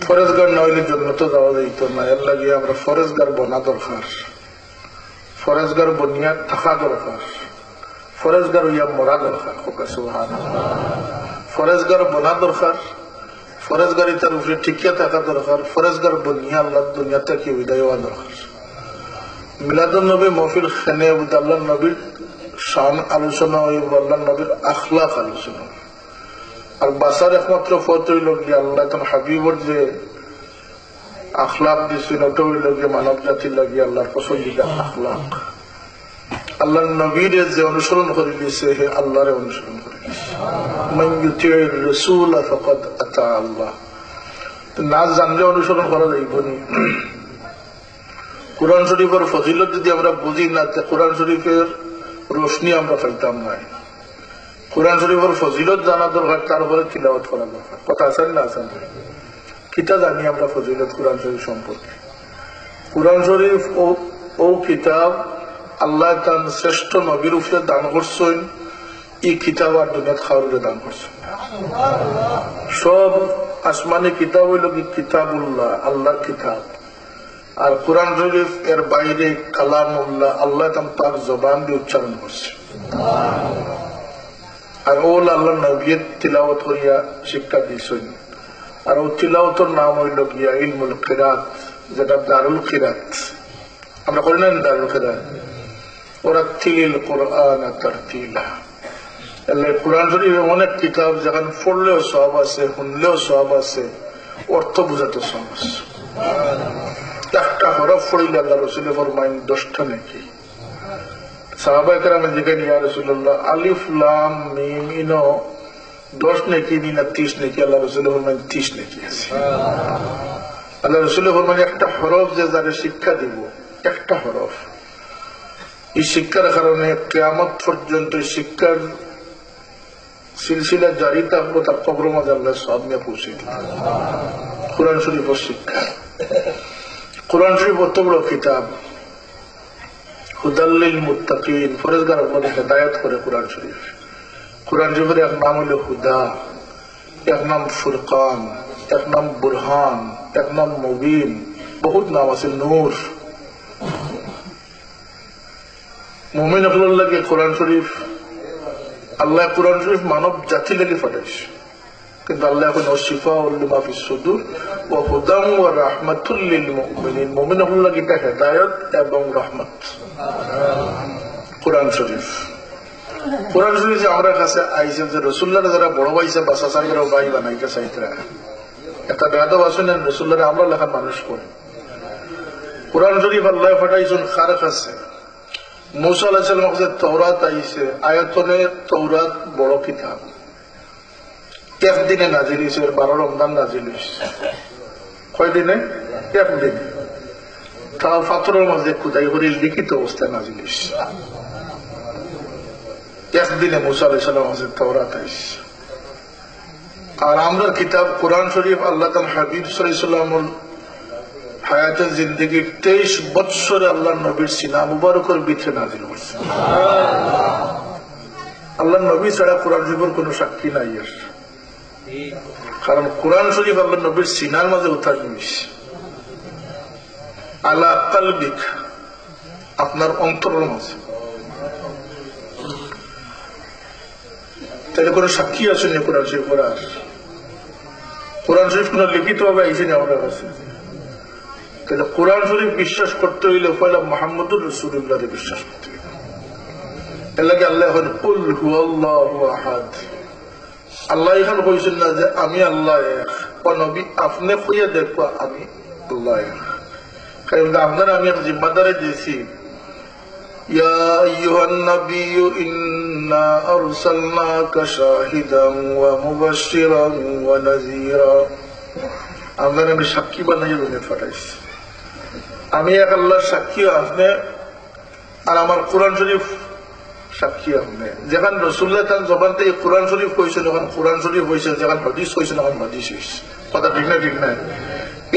ফরেজগার না হইলে জন্য তো যাওয়া যাইত না। এর লাগে আমরা ফরেজগার বনা দরকার, ফরেজগার বনিয়া থাকা দরকার, ফরেজগার হইয়া মরা দরকার। ফরেজগার বনা দরকার, ফরেজগারি তার উপরে টিকিয়া থাকা দরকার, ফরেজগার বনিয়া আল্লাহ দুনিয়া থেকে বিদায় হওয়া দরকার। মিলাদুন নবী মহফিল খানে আল্লাহ নবীর শান আলোচনা হইব, আল্লাহ নবীর আখলাক আলোচনা। আর বাসার একমাত্র পথ হইল গিয়ে আল্লাহ তখন হাবিবর যে আখলাক দিচ্ছেন ওটা হইল গিয়ে মানব জাতির লাগিয়ে আল্লাহর পছন্দিদা আখলাক। আল্লাহ নবীর যে অনুসরণ করে দিয়েছে হে আল্লাহরে অনুসরণ করে দিয়েছে। আল্লাহ না জানলে অনুসরণ করা যাইব নি। কোরআন শরীফের ফজিলত যদি আমরা বুঝি না, কোরআন শরীফের রোশনি আমরা পাইতাম না। কোরআন শরীফের ফজিলত জানা দরকার, তারপরে তিলাওয়াত করা দরকার। কথা আছেন না আছেন? কিতা জানি আমরা ফজিলত কোরআন শরীফ সম্পর্কে। কোরআন শরীফ ও কিতাব আল্লাহ তার শ্রেষ্ঠ নবীর উপরে দান করছেন। এই কিতাব আর দুনিয়াত খাওয়ারে দান করছেন। সব আসমানি কিতাব হইল কিতাবুল্লাহ, আল্লাহর কিতাব। আর কোরআন শরীফ এর বাইরে কালামুল্লাহ, আল্লাহ তার জবান দিয়ে উচ্চারণ করছে। আর ওল আল্লাহ নবীর তিলাওয়াত করিয়া শিক্ষা দিয়েছেন। আর ও তিলাওয়াতের নাম হইল গিয়া ইলমুল কিরাত, যেটা দারুল কিরাত আমরা করি না। দারুল কিরাত ওরাত্তিলিল কুরআন তারতিলা। কোরআন শরীফ এমন এক কিতাব যেখানে পড়লেও সওয়াব আছে, শুনলেও সওয়াব আছে, অর্থ বুঝাতে সওয়াব আছে। একটা হরফ পড়িলে আল্লাহ রাসূল ফরমায়েন 10টা নেকি। সাহাবায়ে কেরামে জিজ্ঞাসা ইয়া রাসূলুল্লাহ আলিফ লাম মিম ইনো 10 নেকি না 30 নেকি? আল্লাহ রাসূল ফরমায়েন 30 নেকি আছে। আল্লাহ রাসূল ফরমায়েন একটা হরফ যে যারে শিক্ষা দিব, একটা হরফ, এই শিক্ষার কারণে কিয়ামত পর্যন্ত শিক্ষার সিলসিলা জারি থাকবে, তার কবরের মাঝে আল্লাহ সওয়াব নিয়ে পৌঁছে দিবে। কোরআন শরীফের শিক্ষা। কোরআন শরীফ অত বড় কিতাব, হুদাল্লিল মুত্তাকিন, ফরেজগার উপরে হেদায়েত করে কোরআন শরীফ। কোরআন শরীফের এক নাম হলো হুদা, এক নাম ফুরকান, এক নাম বুরহান, এক নাম মুবিন, বহুত নাম আছে, নূর। মুমিন হল লাগে কোরআন শরীফ, আল্লাহ কোরআন শরীফ মানব জাতি লেগে পাঠাইছে। কিন্তু আল্লাহ এখন শিফাউল লিমা ফিস সুদুর ওয়া হুদাম ওয়া রাহমাতুল লিল মুমিনিন। মুমিন হল লাগে এটা হেদায়েত এবং রহমত। কোরআন শরীফ, কোরআন শরীফ যে আমার কাছে আইছে, যে রাসূলুল্লাহ যারা বড় ভাইছে বাসা সাহেবের ভাই বানাইতে চাইতরা, একটা বেয়াদব আছেন রাসূলুল্লাহ আমরা লেখা মানুষ করে। কোরআন শরীফ আল্লাহ পাঠাইছেন কার কাছে? মুসা আলাইহিস সালাম কাছে তাওরাত আইছে। আয়াতনে তাওরাত বড় কিতাব, একদিনে নাজিল হয়েছে, 12 রমজান নাজিল হয়েছে। কয় দিনে? একদিনে। তাও পাথরের মাঝে খুদাই করে লিখিত অবস্থায় নাজিল হয়েছে। একদিনে মুসা আলাইহিস সালাম কাছে তাওরাত আইছে। আর আমরা কিতাব কোরআন শরীফ আল্লাহ তাআলা হাবিব সাল্লাল্লাহু আলাইহি ওয়াসাল্লাম হায়াতের জিন্দেগির 23 বৎসরে আল্লাহ নবীর সিনা মুবারকের ভিতরে নাজিল হয়েছে। আল্লাহ নবী ছাড়া কোরআন শরীফের কোন সাক্ষী নাই। কারণ কোরআন শরীফ আল্লাহ নবীর সিনার মাঝে উঠার জিনিস। আলা কালবিক, আপনার অন্তরের মাঝে। তাহলে কোন সাক্ষী আসেনি কোরআন শরীফ পড়ার? কোরআন শরীফ কোন লিখিত ভাবে আইসেনি আমাদের কাছে। তাহলে কোরআন শরীফ বিশ্বাস করতে হইলে পয়লা মুহাম্মদুর রাসূলুল্লাহকে বিশ্বাস করতে হবে। এর লাগে আল্লাহ এখন কুল হুয়াল্লাহু আহাদ, আল্লাহ এখন কইছেন না যে আমি আল্লাহ এক। ও নবী আপনি কইয়া দেখো আমি আল্লাহ এক। কারণ আপনার আমি এক জিম্মাদারে দিয়েছি, ইয়া আইয়ুহান নাবিয়্যু ইন্না আরসালনাকা শাহিদান ওয়া মুবাশশিরান ওয়া নাযীরা। আপনার আমি সাক্ষী বানাইয়া দুনিয়াতে পাঠাইছি। আমি এক আল্লাহর সাক্ষী আপনি, আর আমার কোরআন শরীফ সাক্ষী আপনি। যেখানে রাসূলুল্লাহ তার জবান থেকে কোরআন শরীফ কইছেন, যখন কোরআন শরীফ হয়েছে, যখন হাদিস হয়েছে, তখন হাদিস হয়েছে। কথা ঠিক না? ঠিক না?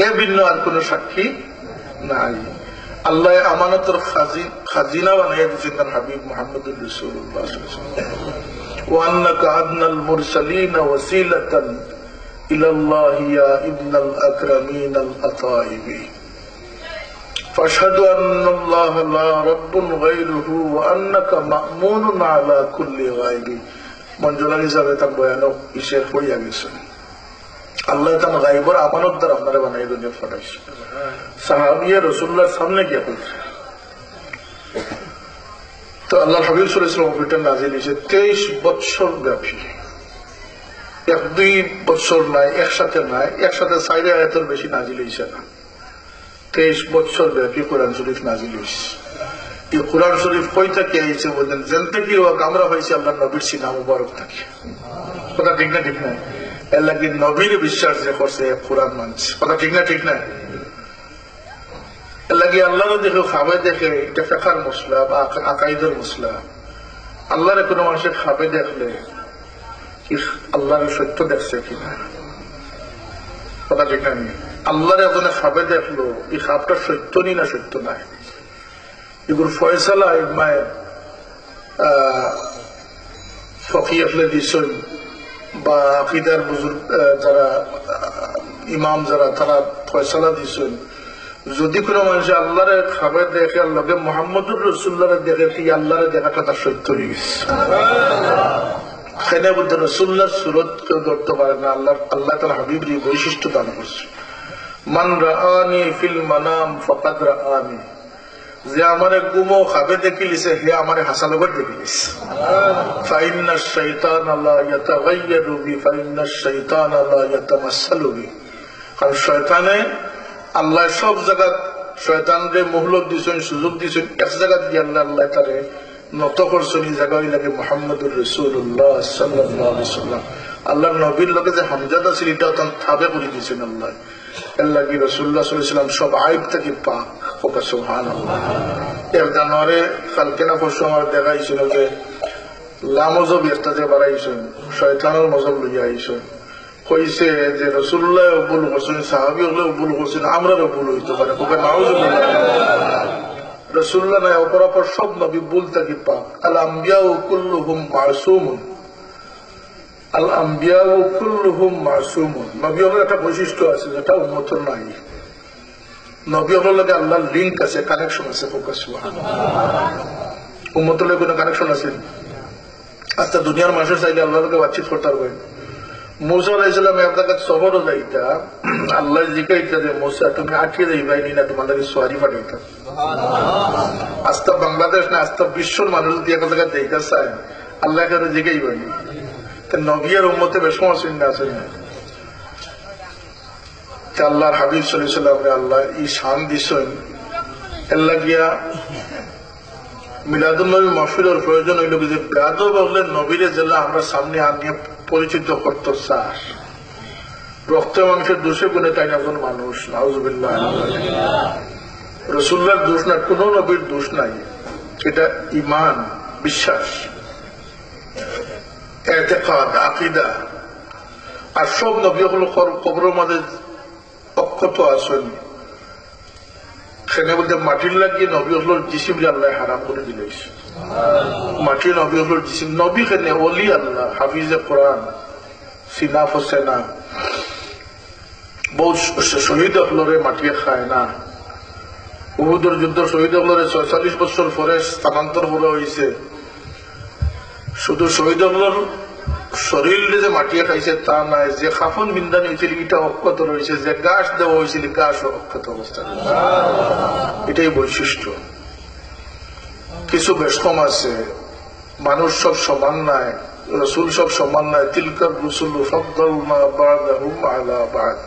এ ভিন্ন আর কোন সাক্ষী নাই। আল্লাহ আমানতের খাজিনা বানাইয়া দিয়েছেন তার হাবিব মুহাম্মদুর রাসূলুল্লাহ সাল্লাল্লাহু আলাইহি ওয়াসাল্লাম। ওয়া আন্নাকা আদনাল মুরসালিন ওয়াসিলাতান ইলাল্লাহি ইয়া ইবনাল আকরামিনাল আতাইবি ফাশহাদু আন্নাল্লাহা লা রাব্বুন গায়রুহু ওয়া আন্নাকা মা'মুনুন আলা কুল্লি গায়বি। মঞ্জুরা হিসাবে তার বয়ান ইসের হইয়া গেছে। আল্লাহ তার গায়বের আমানতদার আপনারা বানাই দুনিয়া পাঠাইছে। সাহাবিয়া রাসূলুল্লাহর সামনে গিয়ে বলছে, তো আল্লাহ হাবিব সাল্লাল্লাহু আলাইহি ওয়াসাল্লাম এটা নাযিল হয়েছে 23 বছর ব্যাপী। 1-2 বছর নাই, একসাথে নাই, একসাথে 4 আয়াতের বেশি নাযিল হয়েছে না। 23 বছর ব্যাপী কোরআন শরীফ নাযিল হয়েছে। এই কোরআন শরীফ কই থেকে আইছে বলেন, যেন থেকে আমরা হয়েছি আল্লাহ নবীর সিনা মুবারক থাকে। কথা ঠিক না? ঠিক না? এর লাগে নবীর বিশ্বাস যে করছে কোরআন মানছে। কথা ঠিক না? ঠিক না? এর লাগে আল্লাহরও দেখে খাবে দেখে এটা ফেকার মশলা বা আকাইদের মশলা। আল্লাহর কোনো মানুষের খাবে দেখলে আল্লাহর সত্য দেখছে কিনা। কথা ঠিক না? আল্লাহর একজনে খাবে দেখলো এই খাবটা সত্য নি না সত্য নাই, এগুলো ফয়সালা ইমায় ফকি আসলে দিচ্ছেন বা আকিদার বুজুর্গ যারা ইমাম যারা তারা ফয়সালা দিচ্ছেন। যদি কোনো মানুষ আল্লাহরে খাবে দেখে আল্লাহকে মুহাম্মদুর রাসূলুল্লাহরে দেখে কি আল্লাহরে দেখাটা তার সত্য হয়ে গেছে। সেখানে বলতে রাসূলুল্লাহর সুরত কেউ ধরতে পারে না। আল্লাহ তার হাবিবের বৈশিষ্ট্য দান করছে, মান রাআনি ফিল মানাম ফাকাদ রাআনি। যে আমারে গুমো খাবে দেখিলিছে হে আমারে হাসানগর দেখিলিস। ফাইন্নাশ শাইতানা লা ইয়াতাগায়্যারু বি ফাইন্নাশ শাইতানা লা ইয়াতামাসসালু বি। কারণ শয়তানে আল্লাহ সব জায়গা শয়তানরে মোহলত দিছেন, সুযোগ দিছেন। এক জায়গা দিয়ে আল্লাহ তারে নত করছেন, এই জায়গায় লাগে মুহাম্মদুর রাসূলুল্লাহ সাল্লাল্লাহু আলাইহি ওয়াসাল্লাম। আল্লাহর নবীর লগে যে হামজাদা ছিল এটাও তার থাবে করে দিয়েছেন আল্লাহ। এর লাগে রাসূলুল্লাহ সাল্লাল্লাহু আলাইহি ওয়াসাল্লাম সব আইব থেকে পাক। সুবহানাল্লাহ। এর জানুয়ারে কালকে না পরশু আমার দেখাইছিল যে লামজব একটা যে বাড়াইছেন, শয়তানের মজব লইয়া আইছেন। কইছে যে রাসূলুল্লাহ ভুল করছেন, সাহাবী হলেও ভুল করছেন, আমরাও ভুল হইতে পারে। নাউযুবিল্লাহ। রাসূলুল্লাহ না অপরাপর সব নবী ভুল থেকে পাক। আল আম্বিয়াউ কুল্লুহুম মাসুমুন। আল আম্বিয়াউ কুল্লুহুম মাসুমুন। নবীদের একটা বৈশিষ্ট্য আছে যেটা উম্মতের নাই। নবীদের লগে আল্লাহর লিংক আছে, কানেকশন আছে। উম্মতের লগে কোনো কানেকশন আছে? আচ্ছা, দুনিয়ার মানুষের চাইলে আল্লাহর লগে বাতচিত করতে পারবে। মুসা আলাইহিস সালাম এক জায়গায় সফরও যাইতা, আল্লাহ জিজ্ঞাসা যে মুসা তুমি আটকে যাইবাই না, তোমাদের সোয়ারি পাঠাইতা। আস্তা বাংলাদেশ না আস্তা বিশ্বর মানুষ দিয়ে এক জায়গায় যাইতে চায়, আল্লাহ কেন জিজ্ঞাসা নবী আর উম্মতে বেশ মহসিন না আছেন। আল্লাহর হাবিব সাল্লাল্লাহু আলাইহি ওয়াসাল্লাম আল্লাহ এই শান দিছেন। এর লাগিয়া মিলাদুন নবী মাহফিলের প্রয়োজন হইল যে বেয়াদব হলে নবীরে জেলা আমরা সামনে আনিয়ে পরিচিত করতে চাস। রক্ত মাংসের দোষে গুণে তাই একজন মানুষ। নাউযুবিল্লাহ। রাসূলুল্লাহর দোষ না, কোন নবীর দোষ নাই। এটা ঈমান, বিশ্বাস, ইতিকাদ, আকীদা। আর সব নবী হল কবরের মাঝে অক্ষত আছেন। সেখানে বলতে মাটির লাগিয়ে নবী হল জিসিম আল্লাহ হারাম করে দিলে। মাটি নবী হল জিসিম। নবী কেন ওলি আল্লাহ, হাফিজে কোরআন, সিনা ফসেনা, বহু শহীদ হলরে মাটিয়ে খায় না। উহুদের যুদ্ধ শহীদ হলরে 46 বছর পরে স্থানান্তর করা হয়েছে। শুধু শহীদ হলর শরীর যে মাটিয়ে খাইছে তা নাই, যে খাফন বিন্দানি হয়েছিল এটা অক্ষত রয়েছে, যে গাছ দেওয়া হয়েছিল গাছ অক্ষত অবস্থা। এটাই বৈশিষ্ট্য। কিছু বেশ কম আছে, মানুষ সব সমান নাই, রসুল সব সমান নাই। তিলকার রসুল ফাদ্দালনা বা'দাহুম আলা বা'দ।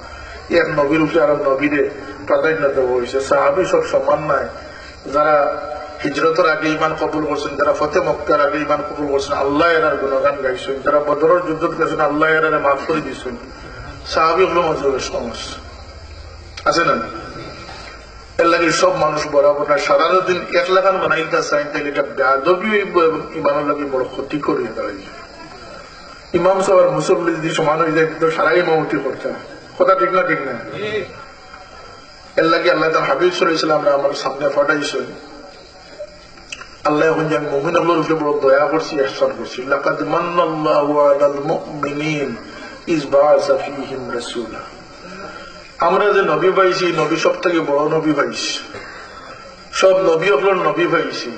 এক নবীর উপরে আর নবীরে প্রাধান্য দেওয়া হয়েছে। সাহাবী সব সমান নাই। যারা হিজরতের আগে ইমান কবুল করছেন, যারা ফতে মক্কার আগে ইমান কবুল করছেন, আল্লাহ এরার গুণগান গাইছেন। যারা বদরের যুদ্ধ গেছেন, আল্লাহ এরারে মাফ করে দিয়েছেন। সাহাবী হলো মাঝে বেশ কম আছে না? এর লাগে সব মানুষ বরাবর না। সারাদিন 1 লাখান বানাইতে চাইন তাহলে এটা বেয়াদবি এবং ইমানের লাগে বড় ক্ষতি করিয়ে দাঁড়াই। ইমাম সাহেব মুসল্লি যদি সমান হয়ে যায় তো সারাই ইমামতি করতে। কথা ঠিক না? ঠিক না? এর লাগে আল্লাহ তার হাবিব সাল্লাল্লাহু আলাইহি ওয়াসাল্লাম আমার সামনে ফাটাইছেন। আল্লাহ এখন যে মুমিনদের উপরে বড় দয়া করছি, ইহসান করছি। লাকাদ মান্নাল্লাহু আলাল মুমিনিন ইজ বাআসা ফীহিম রাসূলা। আমরা যে নবী পাইছি, নবী সব থেকে বড় নবী পাইছি, সব নবী হলেন নবী পাইছি।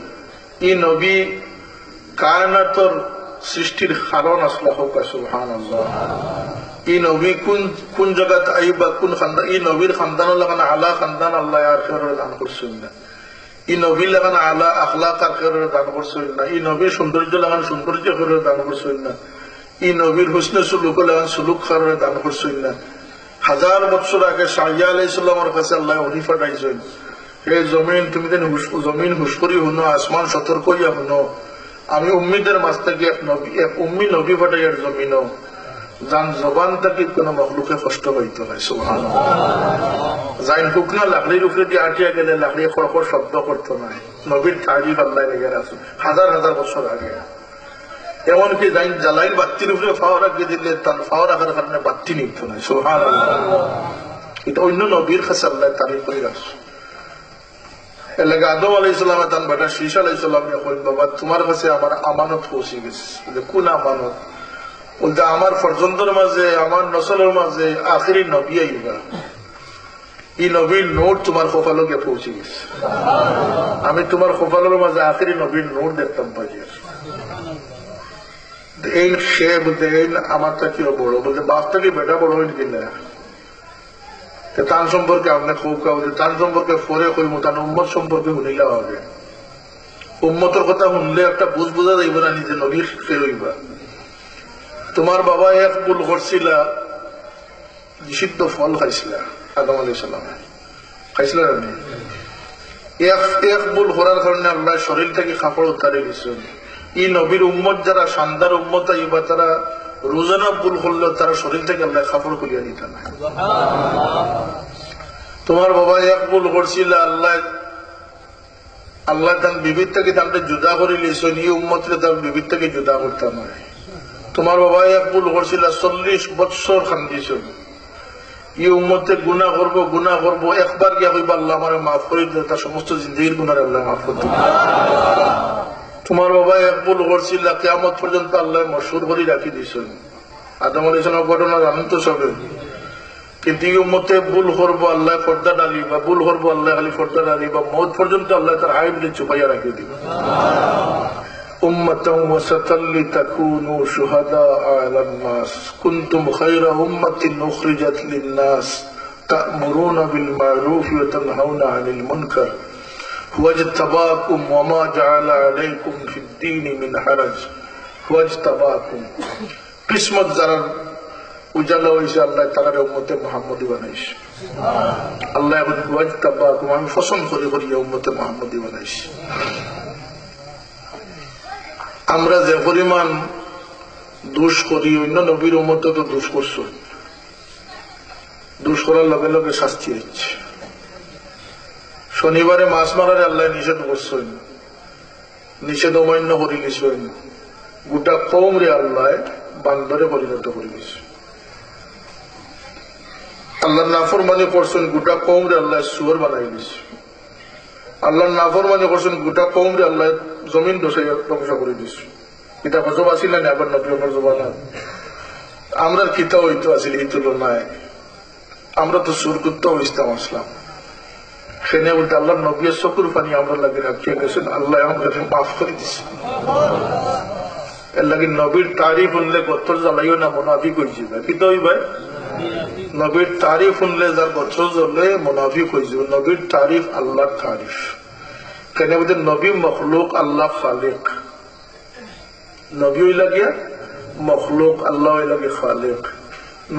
এই নবী কায়নাতর সৃষ্টির কারণ আসলা হোক। সুবহানাল্লাহ। এই নবী কোন জায়গাত আইবা, কোন খানদান, এই নবীর খানদান লাগান আলা খানদান আল্লাহ আর খেরের দান করছেন না। এই নবীর লাগান আলা আখলাক আর খেরের দান করছেন না। এই নবীর সৌন্দর্য লাগান সৌন্দর্য খেরের দান করছেন না। এই নবীর হুসনে সুলুক লাগান সুলুক খেরের দান করছেন না। 1000 বছর আগে শাইয়া আলাইহিস সালামের কাছে আল্লাহ ওহী পাঠাইছেন, হে জমিন তুমি যেন জমিন হুশ করি শুনো, আসমান সতর্ক হইয়া শুনো, আমি উম্মিদের মাঝ থেকে এক উম্মি নবী পাঠাইয়ার জমিন যান জবান থেকে কোন মখলুকে কষ্ট হইত নাই। সুবহানাল্লাহ। যাই শুকনা লাকড়ির উপরে দিয়ে আটিয়া গেলে লাকড়ি খড়খড় শব্দ করতো নাই। নবীর তারিফ আল্লাহ লেগে আছে 1000 বছর আগে। এমনকি যাই জ্বালাইল বাত্তির উপরে ফাওয়ার আগে দিলে তার ফাওয়ার রাখার কারণে বাত্তি নিত নাই। সুবহানাল্লাহ। এটা অন্য নবীর কাছে আল্লাহ তারিফ করে রাখছে। এর লাগে আদম আলাইহিস সালাম তার বেটা শীশ আলাইহিস সালামকে কইল, বাবা তোমার কাছে আমার আমানত পৌঁছে গেছে। কোন আমানত? বলতে আমার ফরজন্দের মাঝে, আমার নসলের মাঝে আখিরি নবী আইবা, এই নবীর নোট তোমার কপালকে পৌঁছে গেছে। আমি তোমার কপালের মাঝে আখিরি নবীর নোট দেখতাম পাই। এই সে বলতে এই আমার থেকেও বড়, বলতে বাপ থেকে বেটা বড় হইল কিনা তার সম্পর্কে আপনি খৌকা বলতে তার সম্পর্কে ফরে কইব, তার উম্মত সম্পর্কে শুনিলা হবে। উম্মতের কথা শুনলে একটা বুঝ বোঝা যাইব না, নিজে নবীর হইবা। তোমার বাবা এক ভুল করছিলা, নিষিদ্ধ ফল খাইছিলা, আদম আলাইহিস সালাম খাইছিলা না? এক ভুল করার কারণে আল্লাহ শরীর থেকে কাপড় উতারে দিচ্ছেন। এই নবীর উম্মত যারা শানদার উম্মত আইবা, তারা রোজানা ভুল করলেও তারা শরীর থেকে আল্লাহ কাপড় খুলিয়া দিত না। তোমার বাবা এক ভুল করছিল, আল্লাহ তার বিবির থেকে তাকে জুদা করে লিয়েছেন, এই উম্মতকে তার বিবির থেকে জুদা করতাম না। তোমার বাবা এক ভুল করছিল, 40 বৎসর খান্দিছেন, এই উম্মতে গুনাহ করবো, একবার গিয়া কইবা আল্লাহ আমার মাফ করে দিলে তার সমস্ত জিন্দগির গুনাহ আল্লাহ মাফ করে দিবে। তোমার বাবা এক ভুল করছিল, কিয়ামত পর্যন্ত আল্লাহ মশহুর করে রাখি দিয়েছেন। আদম আলাইহিস সালাম ঘটনা জানেন তো সবে, কিন্তু এই উম্মতে ভুল করবো আল্লাহ পর্দা ডালি, বা ভুল করবো আল্লাহ খালি পর্দা ডালি, বা মৌত পর্যন্ত আল্লাহ তার হাইবলি চুপাইয়া রাখি দিবে। উম্মাতাও ওয়াসাতাল লিতাকুনু শুহাদা আলান নাস কুনতুম খায়রা উম্মাতিন উখরিজাত লিন-নাস তা'মুরুনা বিল মা'রুফি ওয়া তানহাউনা আনিল মুনকার ওয়াজতাবাকুম ওয়া মা জাআলা আলাইকুম ফিদ-দীনি মিন হারাজ ওয়াজতাবাকুম। কিসমত যারা উজালা হয়েছে আল্লাহ তারা উম্মতে মুহাম্মদী বানাইছে। আল্লাহ এখন ওয়াজতাবাকুম, আমি পছন্দ করি উম্মতে মুহাম্মদী বানাইছি। আমরা যে পরিমাণ দোষ করি, অন্য নবীর উম্মত তো দোষ করছো, দোষ করার লগে লগে শাস্তি হচ্ছে। শনিবারে মাছ মারার আল্লাহ নিষেধ করছেন, নিষেধ অমান্য করে গেছেন, গোটা কওম রে আল্লাহ বান্দরে পরিণত করে গেছে। আল্লাহর নাফরমানি করছেন, গোটা কওম রে আল্লাহ শুয়োর বানাই গেছে। আল্লাহর নাফরমানি করছেন, গোটা কওম রে আল্লাহ জমিন ধ্বংস করে দিছে। এটা গজব আসিল না আবার নবী আমার জবানা? আমরা কিতা হইতো আসিল এই তুলনায়? আমরা তো সুর করতে ইসলাম আসলাম সেনে বলতে আল্লাহ নবীর চকুর পানি আমরা লাগে রাখিয়ে গেছেন, আল্লাহ আমাকে মাফ করে দিচ্ছে। এর লাগে নবীর তারিফ শুনলে গত্র জ্বালাইও না, মুনাফিক হয়েছে। কিতা হইবে? নবীর তারিফ শুনলে যার গত্র জ্বলে মুনাফিক হয়েছে। নবীর তারিফ আল্লাহর তারিফ। কেন বলতে নবী মখলুক, আল্লাহ খালিক। নবী লাগিয়া মখলুক, আল্লাহ লাগে খালিক।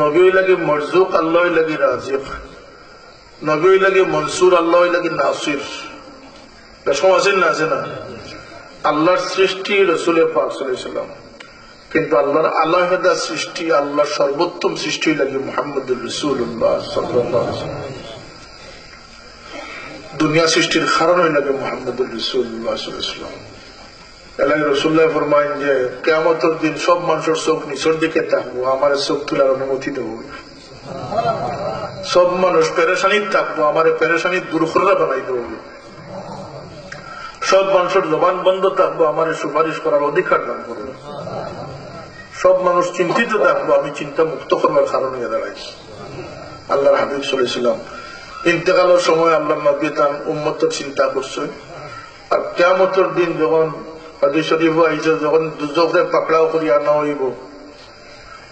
নবী লাগে মরজুক, আল্লাহ লাগে রাজিক। নবী লাগে মনসুর, আল্লাহ লাগে নাসির। এসব আছেন না? আছে না? আল্লাহর সৃষ্টি রাসূল পাক সাল্লাল্লাহু আলাইহি ওয়াসাল্লাম, কিন্তু আল্লাহর আলাদা সৃষ্টি, আল্লাহর সর্বোত্তম সৃষ্টি লাগে মুহাম্মদুর রাসূলুল্লাহ সাল্লাল্লাহু আলাইহি ওয়াসাল্লাম। দুনিয়া সৃষ্টির কারণ লাগে মুহাম্মদুর রাসূলুল্লাহ সাল্লাল্লাহু আলাইহি ওয়াসাল্লাম। এলাই রাসূলুল্লাহ ফরমায়েন যে কিয়ামতের দিন সব মানুষের চোখ নিচের দিকে থাকবো, আমার চোখ তোলার অনুমতি দেব। সব মানুষ পেরেশানি থাকবো, আমার পেরেশানি দূর করে বানাই দেব। সব মানুষের জবান বন্ধ থাকবো, আমার সুপারিশ করার অধিকার দান করবো। সব মানুষ চিন্তিত থাকবো, আমি চিন্তা মুক্ত করবার কারণ হয়ে দাঁড়াই। আল্লাহর হাবিব সাল্লাল্লাহু ইন্তেকালের সময় আল্লাহ নবী তার উম্মতের চিন্তা করছে। আর কিয়ামতের দিন যখন হাদিস শরীফ আইছে, যখন দুজকে পাকড়াও করি আনা হইব,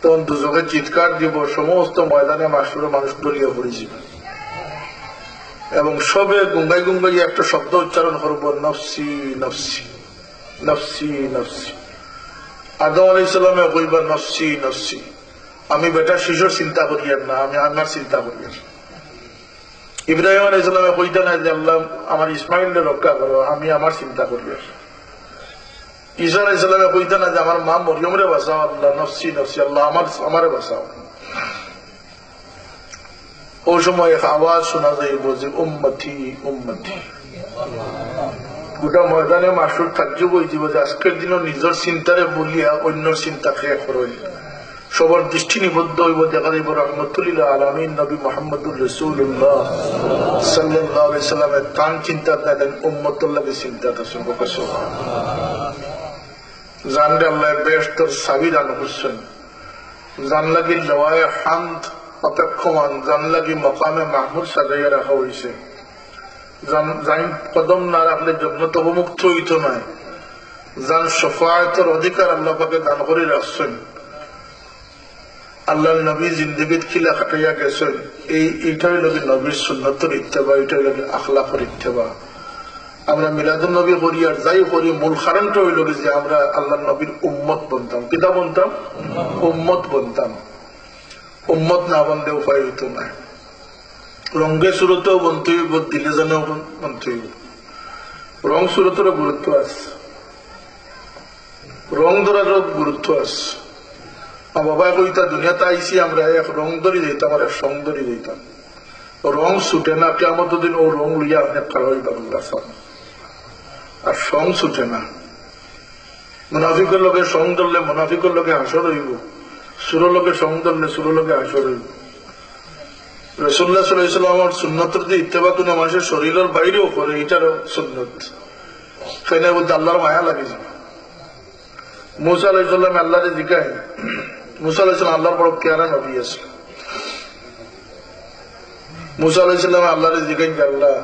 তখন দুজকে চিৎকার দিব, সমস্ত ময়দানে মাসুরের মানুষ দলিয়ে পড়েছিল এবং সবে গুঙ্গাই গুঙ্গাই একটা শব্দ উচ্চারণ করবো, নফসি নফসি নফসি নফসি। আদম আলাইহিস সালামে কইবা নফসি নফসি, আমি বেটা শিশুর চিন্তা করিয়ার না, আমি আমার চিন্তা করিয়ার। ইব্রাহিম আলাইহিস সালামে কইতা না যে আল্লাহ আমার ইসমাইলকে রক্ষা করো, আমি আমার চিন্তা করিয়ার। ঈসা আলাইহিস সালামে কইতা না যে আমার মা মরিয়মরে বাঁচাও, আল্লাহ নফসি নফসি, আল্লাহ আমারে বাঁচাও। ওই সময় এক আওয়াজ শোনা যাইব যে উম্মতি উম্মতি। গোটা ময়দানে মাসুর কার্য বইব যে আজকের দিনও নিজের চিন্তারে বলিয়া অন্যর চিন্তা খেয়ে করই। সবার দৃষ্টি নিবদ্ধ হইব, দেখা যাইব রহমতুল্লিল আলামিন নবী মুহাম্মদুর রাসূলুল্লাহ সাল্লাল্লাহু আলাইহি সাল্লামের তান চিন্তা দেন উম্মতুল্লাহকে চিন্তা দর্শন প্রকাশ। জানলে আল্লাহ বেহেশতের চাবি দান করছেন, জান লাগি লওয়ায়ে হামদ অপেক্ষমান, জান লাগি মকামে মাহমুদ সাজাইয়া রাখা হয়েছে। জান কদম না রাখলে জন্নত অবমুক্ত হইত নয়। জান শফায়াতের অধিকার আল্লাহ পাকে দান করে রাখছেন। আল্লাহ নবী জিন্দগিত খিলা খাটাইয়া গেছেন। এইটাই লাগে নবীর সুন্নতের ইত্তেবা, এইটাই লাগে আখলাকের ইত্তেবা। আমরা মিলাদুন নবী করি আর যাই করি, মূল কারণটা হইল যে আমরা আল্লাহ নবীর উম্মত বনতাম। কিতা বনতাম? উম্মত বনতাম। উম্মত না বনলে উপায় হইত না। রঙে সুরতেও বনতে হইব, দিলে জানেও বনতে হইব। রং সুরতেরও গুরুত্ব আছে, রং ধরারও গুরুত্ব আছে। বাবা কইতা দুনিয়াতে আইসি আমরা এক রং ধরি দিতাম আর এক সং ধরি দিতাম। রং ছুটে না, কিয়ামত দিন ও রং লইয়া আপনি খাওয়াই পাবেন। আর সং ছুটে না। মুনাফিকের লোকে সং ধরলে মুনাফিকের লোকে হাসর হইব, সুরের লোকে সং ধরলে সুরের লোকে হাসর হইব। রাসূলুল্লাহ সাল্লাল্লাহু আলাইহি ওয়াসাল্লামের সুন্নতের যে ইত্তেবা কোন মানুষের শরীরের বাইরেও করে, এটারও সুন্নত। সেখানে বলতে আল্লাহর মায়া লাগে। মুসা আলাইহিস সালাম আল্লাহরে জিজ্ঞাসা, মুসা আলাইহিস সালাম আল্লাহর বড় প্যারা নবী আছে। মুসা আলাইহিস সালাম আল্লাহরে জিজ্ঞাসা, আল্লাহ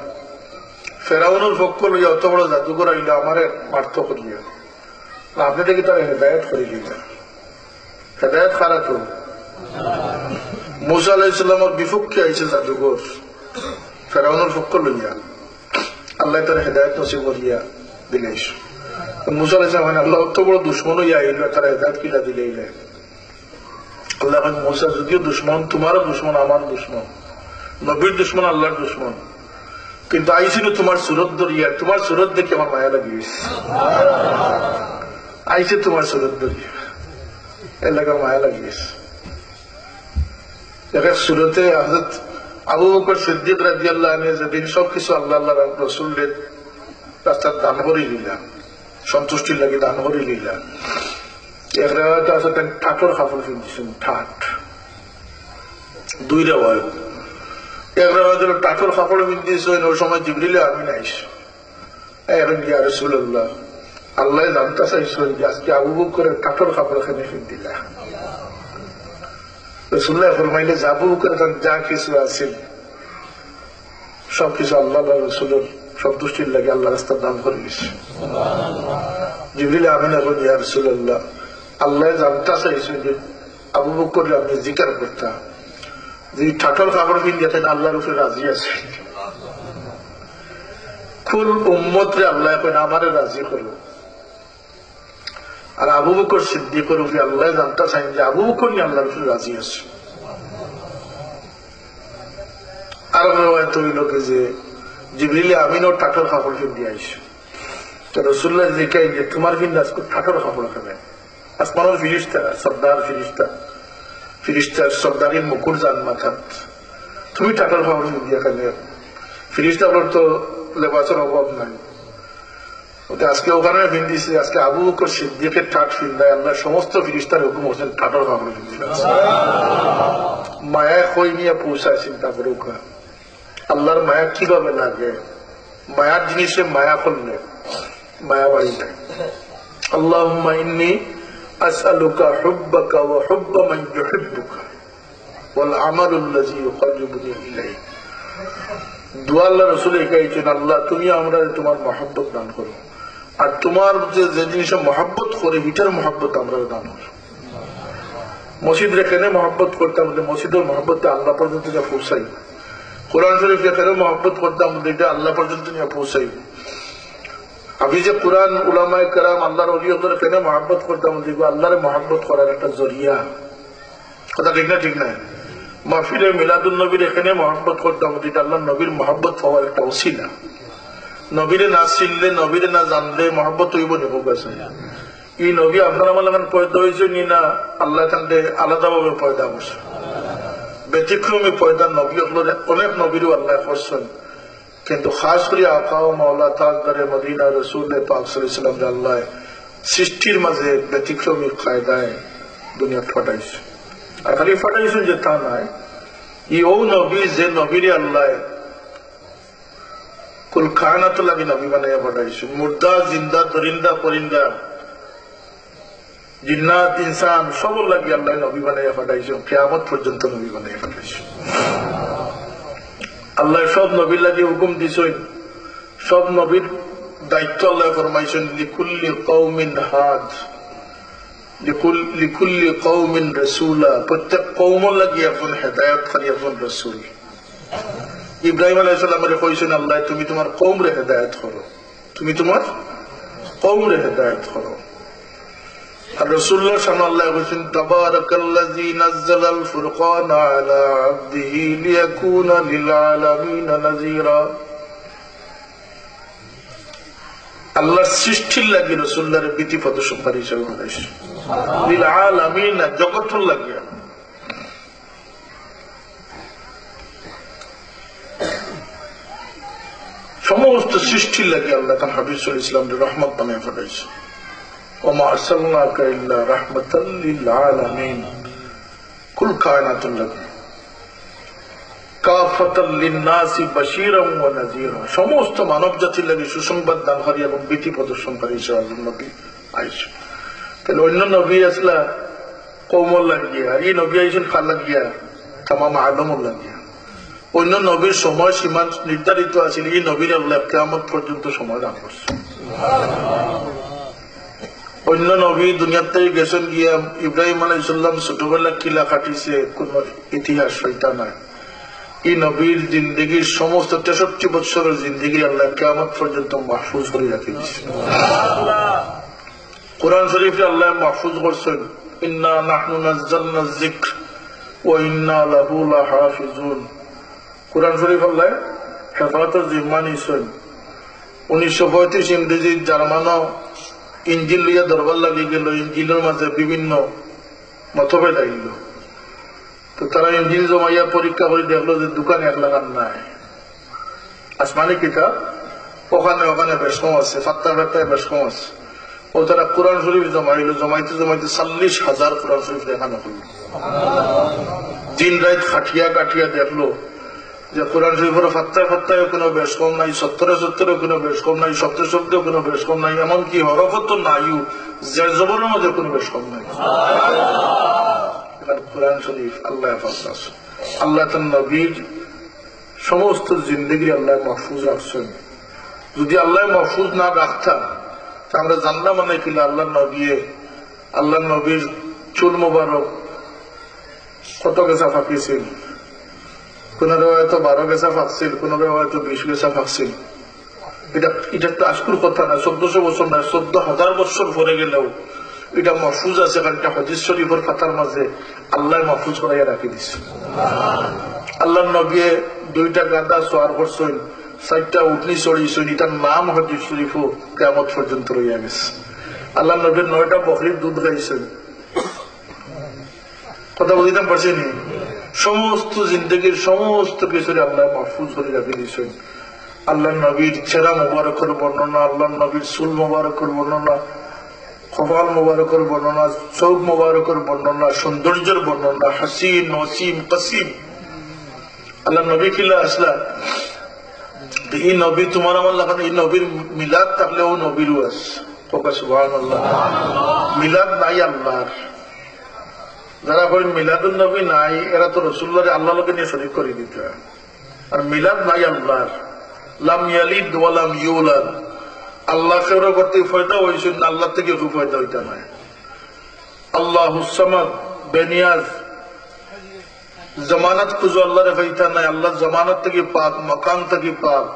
ফেরাউনের পক্ষ লইয়া অত বড় জাদুঘর আইল, আমারে মারত করিয়া, আপনি দেখি তার হেদায়ত করে দিলেন। হেদায়ত খারা তো মুসা আলাইহিস সালামের বিপক্ষে আইছে জাদুঘর, ফেরাউনের পক্ষ লইয়া, আল্লাহ তার হেদায়ত নসিব করিয়া দিলেন। মুসা আলাইহিস সালাম আল্লাহ অত বড় দুশ্মন হইয়া আইল, তার হেদায়ত কিলা দিলে। আল্লাহ মুসা যদিও দুশ্মন, তোমারও দুশ্মন, আমার দুশ্মন, নবীর দুশ্মন, আল্লাহর দুশ্মন, কিন্তু আইসিল তোমার সুরত দরিয়া, তোমার সুরত দেখে আমার মায়া লাগিয়েছে। আইসে তোমার সুরত দরিয়া, এলাকার মায়া লাগিয়েছে। সুরতে হযরত আবু বকর সিদ্দিক রাদিয়াল্লাহু আনহু যেদিন সবকিছু আল্লাহ আল্লাহ রাসূলের রাস্তায় দান করে দিলাম, সন্তুষ্টির লাগে দান করে দিলাম। এক রেওয়ায়তে আছে ঠাকুর কাপড় কিনছেন, ঠাট। দুই রেওয়ায়ত, এক রেওয়ায়তে ঠাকুর কাপড় কিনতেছেন, ওই সময় জিবরিল আমিন আইছে। এখন ইয়া রাসূলুল্লাহ, আল্লাহ জানতে চাইছেন যে আজকে আবু বকরের ঠাকুর কাপড় এখানে কিনতিলা। রাসূলুল্লাহ ফরমাইলে যে আবু বকর যা কিছু আছে সবকিছু আল্লাহ রাসূলের সন্তুষ্টির লাগে আল্লাহ রাস্তায় দান করে দিচ্ছে। জিবরিল আমিন এখন ইয়া রাসূলুল্লাহ, আল্লাহ জানতে চাইছেন যে আবু বকর আপনি জিকির করতাম, যে ঠাকুর কাপড় কিনতেন আল্লাহর উপরে রাজি আছে। কুল উম্মতরে আল্লাহ এখন আমারে রাজি করলো। আর আবু বকর সিদ্দিকের উপরে আল্লাহ জানতে চাইন যে আবু বকর আল্লাহর উপরে রাজি আছে। আর রেওয়ায়াত হইল যে জিবরিল আমিন ও ঠাকুর কাপড় কিনতে আইছে। তো রাসূলুল্লাহ জিজ্ঞাসা যে তোমার কিন্তু আজকে ঠাকুর কাপড় কেন? আসমানের ফিরিস্তা, সর্দার ফিরিস্তা, ফিরিস্তার সর্দারের মুকুট যান মাথাত, তুমি ঠাকুর কাপড় কিনতে কেন? ফিরিস্তা বলতো তো লেবাসের অভাব নাই, আজকে ওখানে ফিন্দিছে। আজকে আবু বকর সিদ্দিকের ঠাট ফিন্দায় আল্লাহ সমস্ত ফিরিস্তার হুকুম হচ্ছেন ঠাটোর কাপড় ফিন্দি। মায়া কই নিয়ে পৌঁছায় চিন্তা করুক। আল্লাহর মায়া কিভাবে লাগে? মায়ার জিনিসে মায়া করলে মায়া বাড়ি যায়। আল্লাহুম্মা ইন্নী আসআলুকা হুব্বাকা ওয়া হুব্বা মান ইউহিব্বুকা ওয়াল আমালুল্লাযী ইউকাররিবুনি ইলাইক। দুআ আল্লাহ রাসূল কইছেন, আল্লাহ তুমি আমরা তোমার মহব্বত দান করো, আর তোমার যে জিনিসে মহব্বত করে হিটার মহব্বত আমরা দান করো। মসজিদ রেখে মহব্বত করতাম, মসজিদের মহব্বতে আল্লাহ পর্যন্ত যা পৌঁছাই। কোরআন শরীফ রেখে মহব্বত করতাম, এটা আল্লাহ পর্যন্ত নিয়ে পৌঁছাই। আমি যে কোরআন উলামায়ে কেরাম আল্লাহর ওলিদের কেন মহব্বত করতাম, দেখবো আল্লাহর মহব্বত করার একটা জরিয়া। কথা ঠিক না? ঠিক না? মাহফিলে মিলাদুল নবীর এখানে মহব্বত করতাম, এটা আল্লাহ নবীর মহব্বত হওয়ার একটা ওসিলা। নবীরে না চিনলে, নবীরে না জানলে মহব্বত হইব নি? হোক আছে ই নবী আপনার আমার লাগান পয়দা হয়েছে নি না আল্লাহ কান্দে আলাদাভাবে পয়দা করছে, ব্যতিক্রমী পয়দা নবী অনেক নবীরও আল্লাহ করছেন, কিন্তু খাস করে আকা ও মাওলা তাজদারে মদিনা রাসূল পাক সাল্লাল্লাহু আলাইহি ওয়াসাল্লাম আল্লাহ সৃষ্টির মাঝে ব্যতিক্রমী কায়দায় দুনিয়া ফাটাইছে। আর খালি ফাটাইছেন যে তা নয়, ই ও নবী যে নবীরে আল্লাহ কুল কায়নাত লাগি নবী বানাইয়া ফাটাইছে। মুর্দা, জিন্দা, দরিন্দা, পরিন্দা, জিন্নাত, ইনসান সব লাগি আল্লাহ নবী বানাইয়া ফাটাইছে, কিয়ামত পর্যন্ত নবী বানাইয়া ফাটাইছে। আল্লাহ সব নবীর লাগে হুকুম দিছেন, সব নবীর দায়িত্ব আল্লাহ ফরমাইছেন, লিকুল্লি কওমিন হাদ লিকুল্লি কওমিন রাসূলা, প্রত্যেক কওমের লাগি একজন হেদায়েতকারী, একজন রাসূল। ইব্রাহিম আলাইহিস সালামের কইছেন আল্লাহ তুমি তোমার কওমরে হেদায়েত করো, তুমি তোমার কওমরে হেদায়েত করো। আর রাসূলুল্লাহর সামনে আল্লাহ কইছেন তাবারাকাল্লাযী নাযালাল ফুরকানা আলা আবদিহি লিয়াকুনা লিল আলামিনা নাযীরা। আল্লাহর সৃষ্টির লাগি রাসূলুল্লাহর বিধি প্রদর্শনকারী হিসেবে বানাইছে, লিল আলামিনা জগতের লাগি। সমস্ত সৃষ্টির লাগি আল্লাহ তার হাবিব সাল্লাল্লাহু আলাইহি ওয়াসাল্লামের রহমত বানায় পাঠাইছে। ওমা আরসালনাকা ইল্লা রাহমাতাল লিল আলামিন, কুল কায়নাতুল লাগি কাফাতাল লিন-নাসি বাশীরান ওয়া নাযীরা, সমস্ত মানব জাতির লাগি সুসংবাদ দানকারী এবং বিধি প্রদর্শনকারী হিসেবে নবী আইছে। তাহলে অন্য নবী আসলা কওমর লাগিয়া, আর এই নবী আইছেন কার লাগিয়া? তামাম আদমর লাগিয়া। অন্য নবীর সময় সীমা নির্ধারিত আছে, এই নবীর আল্লাহ কিয়ামত পর্যন্ত সময় দান করছে। অন্য নবী দুনিয়ার থেকে গেছেন গিয়া, ইব্রাহিম আলাইহিস সালাম ছোটবেলা কিলা কাটিছে, কোন ইতিহাস হইতা নাই। এই নবীর জিন্দগির সমস্ত 63 বছরের জিন্দগি আল্লাহ কিয়ামত পর্যন্ত মাহফুজ করে রাখি দিয়েছে। কোরআন শরীফে আল্লাহ মাহফুজ করছেন, ইন্না নাহনু নাযালনা যিকর ওয়া ইন্না লাহু লাহাফিজুন। কোরআন শরীফ আল্লাহ হেফাজতের জিম্মা নিয়েছেন। 1935 ইংরেজি জার্মানও ইঞ্জিল লইয়া দরবার লাগি গেল, ইঞ্জিলের মাঝে বিভিন্ন মতভেদ আইল। তো তারা ইঞ্জিল জমাইয়া পরীক্ষা করে দেখলো যে দোকানে 1 লাখ নাই, আসমানি কিতাব ওখানে ওখানে বেশ কম আছে, ফাত্তায় বেশ কম আছে। ও তারা কোরআন শরীফ জমাইল, জমাইতে জমাইতে 40,000 কোরআন শরীফ দেখানো হল। দিন রাত খাটিয়া কাটিয়া দেখলো যে কোরআন শরীফের ফাত্তায় কোনো বেশ কম নাই, 70 কোনো বেশ কম নাই, শব্দে কোনো বেশ কম নাই, এমনকি হরফত নাইও যে জবরের মধ্যে কোনো বেশ কম নাই। কোরআন শরীফ আল্লাহ হেফাজত, আল্লাহ তার নবীর সমস্ত জিন্দগি আল্লাহ মাহফুজ রাখছেন। যদি আল্লাহ মাহফুজ না রাখতাম তা আমরা জানলাম মানে কিনা আল্লাহ নবীর চুল মোবারক কত গেছা ফাঁকিছিল, কোন হয়তো 12 গেছা ফাঁকছিল, কোন হয়তো 20 গেছা ফাঁকছিল। এটা তো আজকুর কথা না, 1400 বছর না, 14,000 বছর পরে গেলেও এটা মাহফুজ আছে, কারণ এটা হাদিস শরীফের খাতার মাঝে আল্লাহ মাহফুজ করাইয়া রাখি দিচ্ছে। আল্লাহ নবী 2টা গাদা সোয়ার করছেন, 4টা উটনি চড়িয়েছেন, এটার নাম হাদিস শরীফও কিয়ামত পর্যন্ত রইয়া গেছে। আল্লাহ নবীর 9টা বকরির দুধ খাইছেন। কথা বুঝিতাম পারছেন? সমস্ত জিন্দগির সমস্ত কিছুরে আল্লাহ মাহফুজ করে রাখি দিয়েছেন। আল্লাহ নবীর চেহারা মোবারকের বর্ণনা, আল্লাহ নবীর চুল মোবারকের বর্ণনা, কপাল মোবারকের বর্ণনা, চোখ মোবারকের বর্ণনা, সৌন্দর্যের বর্ণনা, হাসিন ওসিম কাসিম। আল্লাহ নবী কিলা আসলা, এই নবী তোমার আমার লাগানো, এই নবীর মিলাদ থাকলে ও নবীরও আছে। সুবহানাল্লাহ। মিলাদ নাই আল্লাহর, যারা বলেন মিলাদুন নবী নাই, এরা তো রাসূলুল্লাহকে আল্লাহর লগে নিয়ে শরীক করে দিতে হয়। আর মিলাদ নাই আল্লাহর, লাম ইয়ালিদ ওয়া লাম ইউলাদ, আল্লাহ কেউ করতে ফয়দা হয়েছে, আল্লাহ থেকে খুব ফয়দা হইতে নয়। আল্লাহুস সামাদ, বেনিয়াজ, জামানত খুঁজো আল্লাহর ফাইতা নাই, আল্লাহ জামানত থেকে পাক, মাকাম থেকে পাক।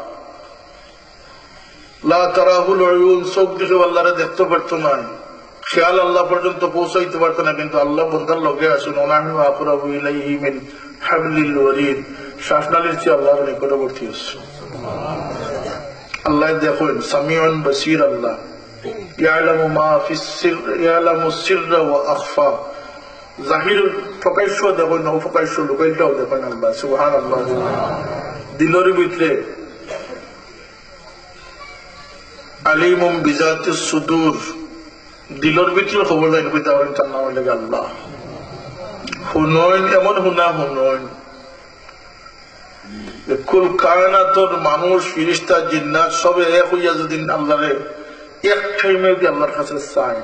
লা তারাহুল উয়ুন, চোখ দেখে আল্লাহরে দেখতে পারতো না, খেয়াল আল্লাহ পর্যন্ত পৌঁছাইতে পারতো না, কিন্তু আল্লাহ বন্দার লগে আসেন। ওনাহনু আকরাবু ইলাইহি মিন হাবলিল ওয়ারিদ, শ্বাসনালীর চেয়ে আল্লাহর নিকটবর্তী হচ্ছে। আল্লাহ দেখেন সামিউন বসীর, আল্লাহ ইয়ালামু মা ফিস সির, ইয়ালামু সিররা ওয়া আখফা, জাহির প্রকাশ্য দেখেন, অপ্রকাশ্য লুকাইটাও দেখেন আল্লাহ। সুবহানাল্লাহ। দিলের ভিতরে আলিমুম বিজাতিস সুদূর, দিলের ভিতরে খবর জানি কইতে পারেন, তার নাম হইল আল্লাহ। হুনয়ন, এমন হুনা হুনয়ন, কুল কায়নাতর মানুষ, ফিরিস্তা, জিন্নাত সবে এক হইয়া যদি আল্লাহরে এক টাইমে যদি আল্লাহর কাছে চাই,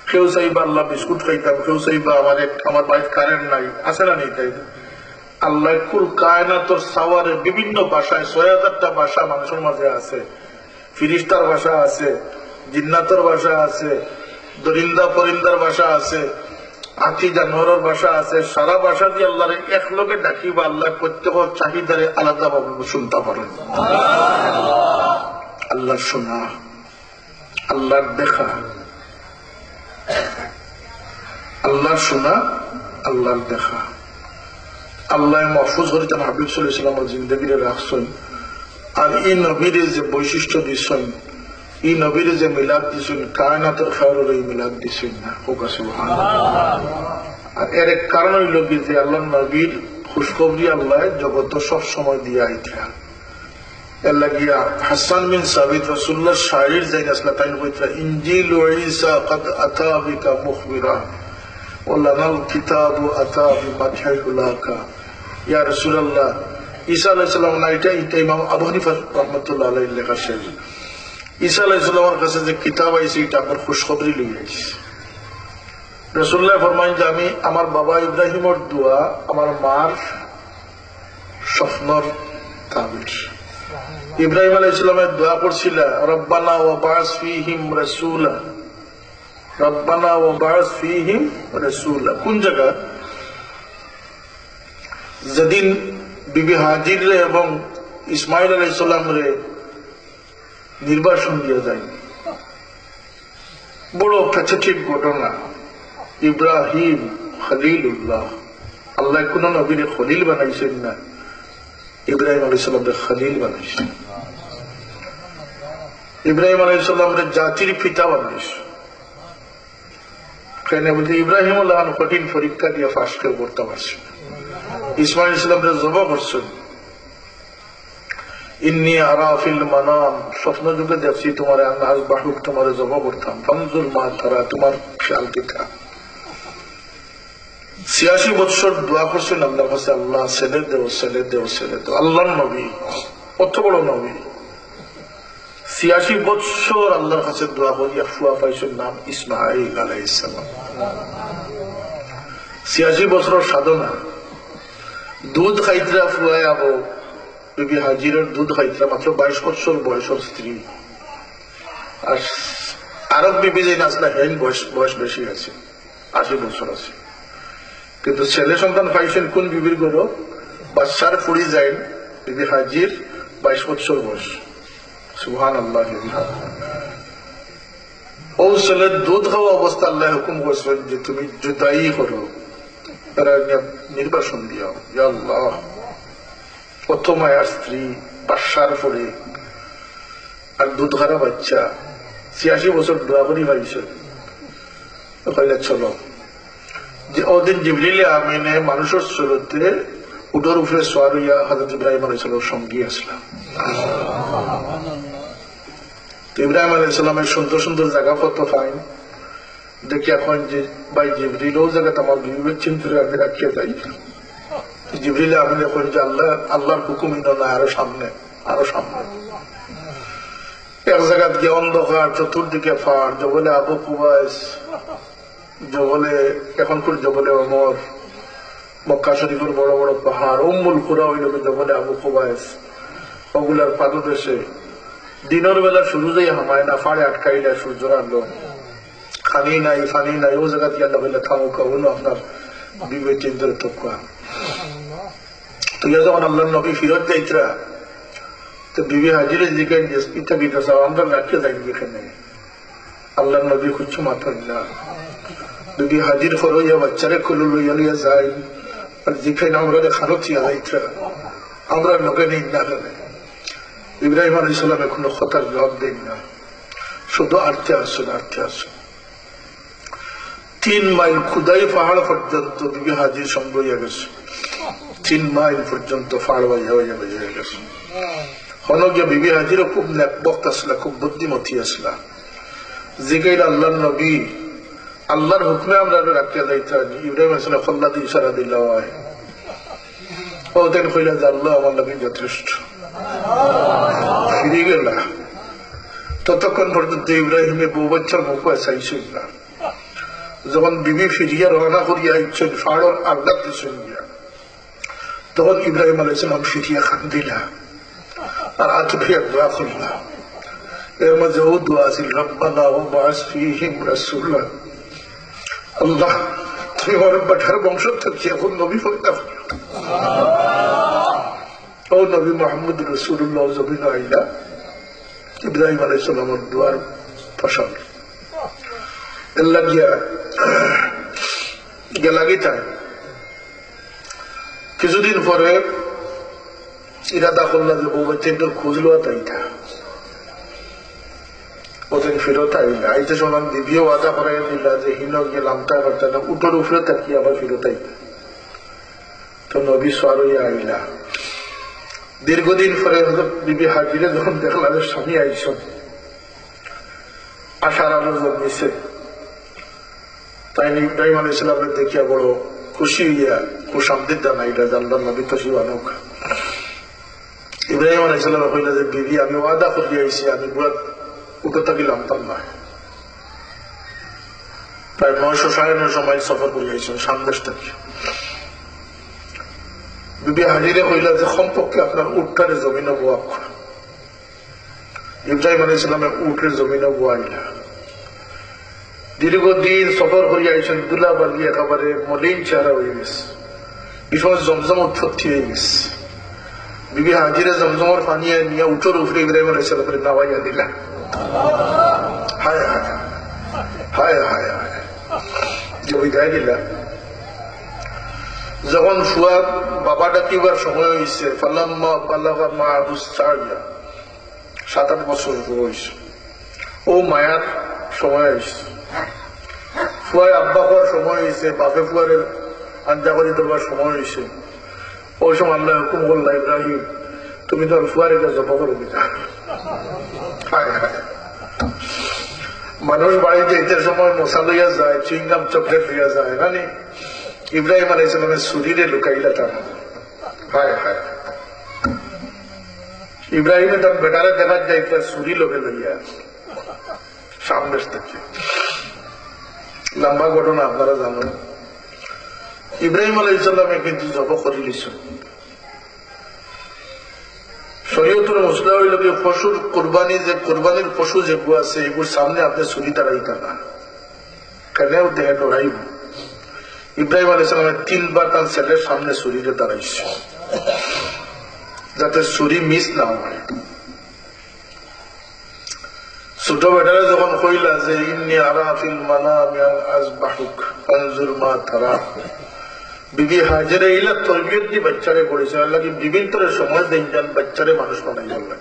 কেউ চাইবা আল্লাহ বিস্কুট খাইতাম, কেউ চাইবা আমার বাড়িতে কারেন্ট নাই, আছে না নেই? তাই আল্লাহ কুল কায়নাতর সাওয়ারে বিভিন্ন ভাষায়, ৬০০০টা ভাষা মানুষের মাঝে আছে। ফিরিস্তার ভাষা আছে, জিন্নাতের ভাষা আছে, দরিন্দা পরিন্দার ভাষা আছে, হাতি জানোয়ারের ভাষা আছে। সারা ভাষা দিয়ে আল্লাহর এক লোকে ডাকিবা, আল্লাহ প্রত্যেক চাহিদারে আলাদা ভাবে শুনতে পারেন। আল্লাহর শোনা, আল্লাহর দেখা, আল্লাহর শোনা, আল্লাহর দেখা। আল্লাহ মাহফুজ করেছেন হাবিব সাল্লাল্লাহু আলাইহি ওয়াসাল্লামের জিন্দেগিরে রাখছেন। আর এই নবীরে যে বৈশিষ্ট্য দিচ্ছেন, এই নবীরে যে মিলাদ দিচ্ছেন, কায়নাতের খাওয়ার এই মিলাদ দিচ্ছেন না। আর এর এক কারণ হইল কি, যে আল্লাহ নবীর খুশখবরি আল্লাহ জগৎ সব সময় দিয়া আইতা। এর লাগিয়া হাসান বিন সাবিত রাসূলুল্লাহ শাইর যাই আসলা, তাই কইতা ইনজিল ও ঈসা قد আতা বিকা মুখবিরা ওয়া লানাল কিতাবু আতা বিমাদহিলাকা। ইয়া রাসূলুল্লাহ, ঈসা আলাইহিস সালাম না, এটা ইমাম আবু হানিফা রাহমাতুল্লাহ আলাইহির লেখা শের। ঈসা আলাইহিস সালামের কাছে যে কিতাব আইছে, এটা আপনার খুশখবরি লই আইছে। রাসূলুল্লাহ ফরমাইন যে আমি আমার বাবা ইব্রাহিমের দোয়া, আমার মার স্বপ্নর তাবির। ইব্রাহিম আলাইহিস সালামের দোয়া করছিল, রব্বানা ওয়া বা'স ফীহিম রাসূলা, রব্বানা ওয়া বা'স ফীহিম রাসূলা। কোন জায়গা? যেদিন বিবি হাজির এবং ইসমাইল আলাইহিস সালামরে নির্বাসন দিয়ে যায়, বড় প্যাথেটিক ঘটনা। ইব্রাহিম খলিলুল্লাহ, আল্লাহ কোন নবীরে খলিল বানাইছেন না, ইব্রাহিম আলাইহিস সালামরে খলিল বানাইছেন। ইব্রাহিম আলাইহিস সালামরে জাতির পিতা বানাইছেন। কেন বলতে ইব্রাহিম আল্লাহ কঠিন পরীক্ষা দিয়ে ফাঁস কেউ করতে পারছেন। ইসমাইল ইসলামরে জবা করছেন, ইন্নী আরা ফিল মানাম, স্বপ্ন যুগে দেখছি তোমার আন্দাজ বাহুক, তোমার জবা করতাম, ফানজুর মা তারা, তোমার খেয়াল কিতা। ৮৬ বছর দোয়া করছেন আল্লাহর কাছে, আল্লাহ ছেলে দেও, ছেলে দেও, ছেলে দেও। আল্লাহর নবী, কত বড় নবী, ৮৬ বছর আল্লাহর কাছে দোয়া করিয়া ফুয়া পাইছেন নাম ইসমাইল আলাইহিস সালাম। ৮৬ বছরের সাধনা, দুধ খাইতরা ফুয়াই আবো, বিবি হাজিরের দুধ খাইতরা, মাত্র ২২ বছর বয়সের স্ত্রী। আর আরব বিবি যে আসলে হেন বয়স বেশি আছে, ৮০ বছর আছে। কিন্তু ছেলে সন্তান পাইছেন কোন বিবির গরো? বাচ্চার ফুড়ি যায় বিবি হাজির, ২২ বছর বয়স। সুবহানাল্লাহ। ও ছেলের দুধ খাওয়া অবস্থা আল্লাহ হুকুম করছেন যে তুমি জুদাই করো, তারা নির্বাসন দিও। ইয়া আল্লাহ, কত মায়ার স্ত্রী, বাচ্চার ফুড়ি আর দুধ খাওয়া বাচ্চা, ৮৬ বছর দোয়া করি পাইছে। চলো যে ওদিন জিবরিল আমিনে মানুষের সুরতে উডোর উপরে সোয়ার হইয়া হযরত ইব্রাহিম আলাইহিস সালামের সঙ্গী আসলাম। ইব্রাহিম আলাইহিস সালামের সুন্দর সুন্দর জায়গা কত ফাইন দেখি, এখন যে ভাই জিবরিল ও জায়গাটা আমার বিবেক চিন্তা আমি রাখিয়ে যাই। জিবরিল আমিন এখন যে আল্লাহর হুকুম না, আরো সামনে, আরো সামনে। এক জায়গা গিয়ে অন্ধকার, চতুর্দিকে ফাড়, জগলে আবু কুবাইস, জগলে এখনকার জগলে অমর, মক্কা শরীফের বড় বড় পাহাড়, উম্মুল কুরা হইল জগলে আবু কুবাইস, ওগুলার পাদদেশে দিনের বেলা শুরু যাই হামায় না, ফাড়ে আটকাইলে সূর্য আনলো, খানি নাই ফানি নাই, ও জায়গা দিয়ে আল্লাহ বললে থামুকা হলো আপনার বিবেক চিন্তার তক্কা। তুই যখন আল্লাহ নবী ফিরত যাইতরা তো বিবি হাজিরে জিজ্ঞেস যে পিঠা পিঠা সব আমরা রাখিয়ে যাই এখানে, আল্লাহ নবী খুঁজছো মাথা না, বিবি হাজির ফরইয়া বাচ্চারে খুলু লইয়া লিয়া যাই, আর যেখানে আমরা খানো চিয়া যাইতরা আমরা লোকে নেই না। ইব্রাহিম আলাইহিস সালাম কোনো কথার জবাব দেন না, শুধু আটকে আসছেন, আটকে আসছেন। 3 মাইল খুদাই পাহাড় পর্যন্ত বিবি হাজির সঙ্গে হইয়া গেছে, 3 মাইল পর্যন্ত পাহাড় বাজিয়া গেছে। হন গিয়া বিবি হাজিরও খুব নেকবক্ত আসলা, খুব বুদ্ধিমতী আসলা, জিগাইল আল্লাহ নবী আল্লাহর হুকমে আমরা রাখিয়া যাইতে। ইব্রাহিম আলাইহিস সালাম ফল্লা দিয়ে ইশারা দিল, ও তেন কইলা যে আল্লাহ আমার নবী যথেষ্ট, ফিরে গেল। ততক্ষণ পর্যন্ত ইব্রাহিমে বউ বাচ্চার মুখ চাইছেন না। যখন বিবি ফিরিয়া রওনা করিয়া ইচ্ছেন ফাড়র আড্ডা দিচ্ছেন গিয়া, তখন ইব্রাহিম আলাইহিস সালাম ফিরিয়া খান দিলা আর হাত ফিরিয়া দোয়া করলা। এর মাঝে ও দোয়া আছিল, রব্বানা ওয়াবআস ফীহিম রাসূলা, আল্লাহ তুমি আমার পাঠার বংশ থেকে এখন নবী পয়দা করো। ও নবী মুহাম্মদ রাসূলুল্লাহ জমিন আইলা ইব্রাহিম আলাইহিস সালামের দোয়ার ফসল আল্লাহ গিয়া গেলাগি তাই। কিছুদিন পরে ইরাদা করল যে বউ বাচ্চাদের খোঁজ লওয়া তাইটা, ওদের ফেরত আইলা। আইতে শোনান দিদিও ওয়াদা করে দিলা যে হিন গিয়ে লামটা করতে না, উটোর উপরে থাকি আবার ফেরত আইতা। তো নবী সওয়ার হইয়া আইলা। দীর্ঘদিন পরে বিবি হাজিরে যখন দেখলাম স্বামী আইসন, আশার আলো জন্মিছে, তাই ইব্রাহিম আলাইহিস সালামের দেখিয়া বড় খুশি হইয়া কুশান্তির জানাইলা যে আল্লাহর নবী তশরিফ আনুক। ইব্রাহিম আলাইহিস সালাম কইলা যে বিবি আমি ওয়াদা করি আইছি, আমি বুড়া উঠে থাকি লামতাম না। প্রায় 900-950 মাইল সফর করে আইছেন সামদেশ থেকে। বিবি হাজিরে কইলা যে সম্পর্কে আপনার উঠটারে জমিনে বোয়া করা। ইব্রাহিম আলাইহিস সালামের উঠের জমিনে বোয়াইলা। দীর্ঘদিন সফর করিয়া আইছেন, দুলা বালি একেবারে মলিন চেহারা হয়ে গেছে, এই সময় জমজম উৎপত্তি হয়ে গেছে। বিবি হাজিরে জমজমের পানি নিয়ে উঠোর উপরে ইব্রাহিম আলাইহিস সালামের নামাইয়া দিলা। হায় হায় হায় হায় হায়, যে বিদায় দিলা। যখন শুয়ার বাবা ডাকিবার সময় হয়েছে, ফালাম্মা বালাগা মা'হু সা'য়া, 7-8 বছর হয়েছে, ও মায়ার সময় হয়েছে, ফুয়ায় আব্বা হওয়ার সময় হয়েছে, বাপে ফুয়ারের আঞ্জা করে দেওয়ার সময় হয়েছে। ওই সময় আল্লাহ হুকুম করলা, ইব্রাহিম তুমি তোর ফুয়ার এটা জপ করে দিতা। হায় হায়, মানুষ বাড়িতে এটার সময় মশা লইয়া যায়, চুইংগাম চকলেট লইয়া যায়, মানে ইব্রাহিম আলাইহিস সালামের শরীরে লুকাইলা তার। হায় হায়, ইব্রাহিমে তার বেটারে দেখা যায় তার ছুরি লোকে লইয়া সামনে থেকে। লম্বা ঘটনা আপনারা জানেন। ইব্রাহিম আলাইহিস সালামে কিন্তু জব করে লিছেন। শরীয়তের মসলা হইল কি পশুর কোরবানি, যে কোরবানির পশু যেগুলো আছে এগুলোর সামনে আপনি ছুরি দাঁড়াইতা না, কেন দেহে ডরাইব। ইব্রাহিম আলাইহিস সালামের 3 বার তার ছেলের সামনে ছুরিতে দাঁড়াইছে, যাতে ছুরি মিস না হয়। ছোট বেটারে যখন কইলা যে ইন্নী আরা ফিল মানামি আযবাহুক ফানজুর মা তারা, বিবি হাজিরা ইলা তরবিয়ত দি বাচ্চারে করেছে। আল্লাহ কি বিবির তোরে সময় দেন যান বাচ্চারে মানুষ বানাই আল্লাহ।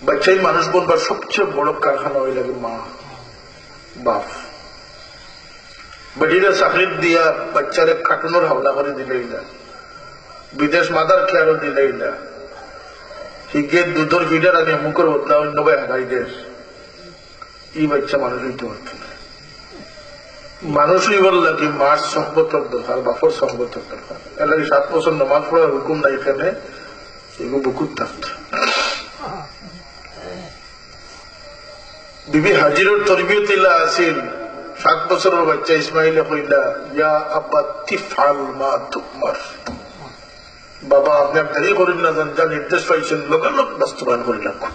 বাচ্চাই মানুষ বনবার সবচেয়ে বড় কারখানা হয়ে লাগে মা বাপ। বেটিরা চাকরি দিয়া বাচ্চারে কাটুনোর হাওলা করে দিলেই না, বিদেশ মাদার খেয়ারও দিলেই না, হিগে দুধর ফিডার আগে মুখের বদলা অন্য ভাই হারাই দেশ। এই বাচ্চা মানুষ হইতে পারত না। মানুষই বলল কি মার সহবতের দরকার, বাপর সহবতের দরকার। এর লাগে 7 বছর নামাজ পড়ার হুকুম নাই, এখানে এগুলো বুকুর থাকত। বিবি হাজিরের তরবিয়ত ইলা আসিল 7 বছরের বাচ্চা ইসমাইলে কইলা ইয়া আব্বা তিফআল মা তুমার, বাবা আপনি দেরি করেন না, যা নির্দেশ পাইছেন লগালগ বাস্তবায়ন করে রাখুন।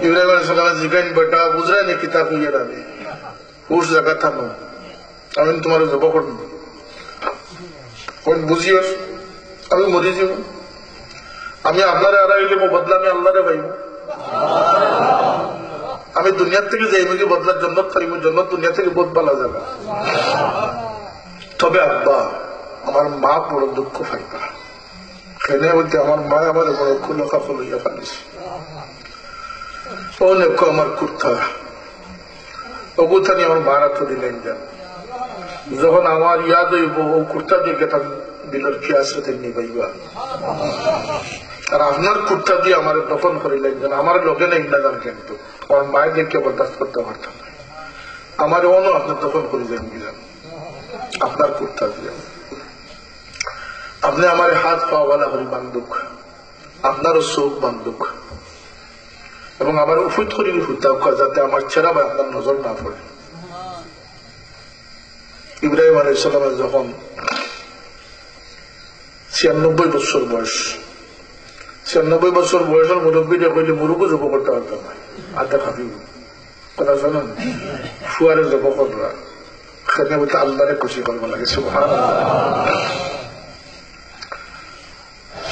ইব্রাহিম আলাইহিস সালাম জিগাইন বেটা বুঝরা নি কিতাব হইয়া রানি উস জায়গা থাকো, আমি তোমার জব করব, কোন বুঝিও আমি মরে যাব, আমি আপনার আড়াইলে বদলা আমি আল্লাহরে পাইব, আমি দুনিয়ার থেকে যাইব কি বদলার জন্নত পাইব, জন্নত দুনিয়া থেকে বহুত ভালো যাবে। তবে আব্বা আমার মা বড় দুঃখ পাইবা, কেন বলতে আমার মা আমার বড় খুলখা খুলইয়া ফেলিস, ও নেকো আমার কুর্তা অবুথানি আমার মারা তো দিলেন যান, যখন আমার ইয়াদ হইব ও কুর্তা দিয়ে গেতাম দিলের পিয়াসে নিবাইবা, আর আপনার কুর্তা দিয়ে আমার দফন করিলেন যেন আমার লোকে নেই না যান, কিন্তু আমার মায়ের দিকে বরদাস্ত করতে পারতাম না, আমার অন্য আপনার দফন করে যান গেলেন আপনার কুর্তা দিয়ে, আপনি আমার হাত পাওয়ালা হরি বান্ধুক, আপনারও চোখ বান্ধুক, এবং আমার উফুত করি হুতাউকা, যাতে আমার ছেড়া বা আপনার নজর না পড়ে। ইব্রাহিম আলাইহিস সালামের যখন 96 বছর বয়স, 96 বছর বয়সের মুরব্বীরা কইলে মুরুগও জব করতে পারতাম না, আধা খাবি কথা জানেন, ফুয়ারে জব করবা সেখানে বলতে আল্লাহরে খুশি করবো লাগে। সুবহানাল্লাহ।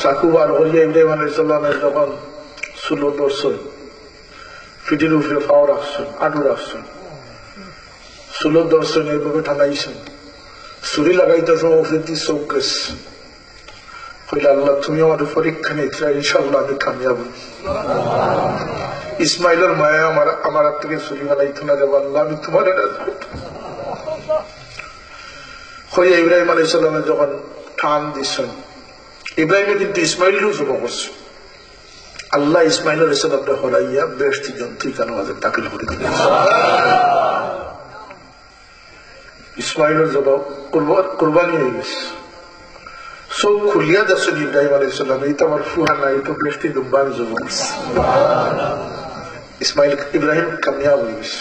সাকু বার করিয়া ইব্রাহিম আলাইহিস সালামের যখন 16 বছর, পিঠির উপরে পাও রাখছেন, আটু রাখছেন, 16 দর্শন এইভাবে ঠানাইছেন, ছুরি লাগাইতে সময় উফরে চোখ গেছে, কইলে আল্লাহ তুমি আমার পরীক্ষা নিতে, ইনশাল্লাহ আমি কামিয়াব। ইসমাইলের মায়া আমার হাত থেকে ছুরি বানাইতো না দেব, আল্লাহ আমি তোমার হইয়া ইব্রাহিম আলাইহিস সালামের যখন টান দিচ্ছেন, ইব্রাহিমে কিন্তু ইসমাইলেরও জব করছে, আল্লাহ ইসমাইল আলাইহিস সালামকে হরাইয়া বেহেশতি জন্তুর মাঝে দাখিল করে দিলেন। ইসমাইলের জবাব কুরবানি হয়ে গেছে, সব খুলিয়া যাচ্ছেন ইব্রাহিম আলাইহিস সালাম, এই তো আমার ফুহা না, এই তো বেহেশতি দুম্বার জব। ইসমাইল ইব্রাহিম কামিয়াব হয়ে গেছে।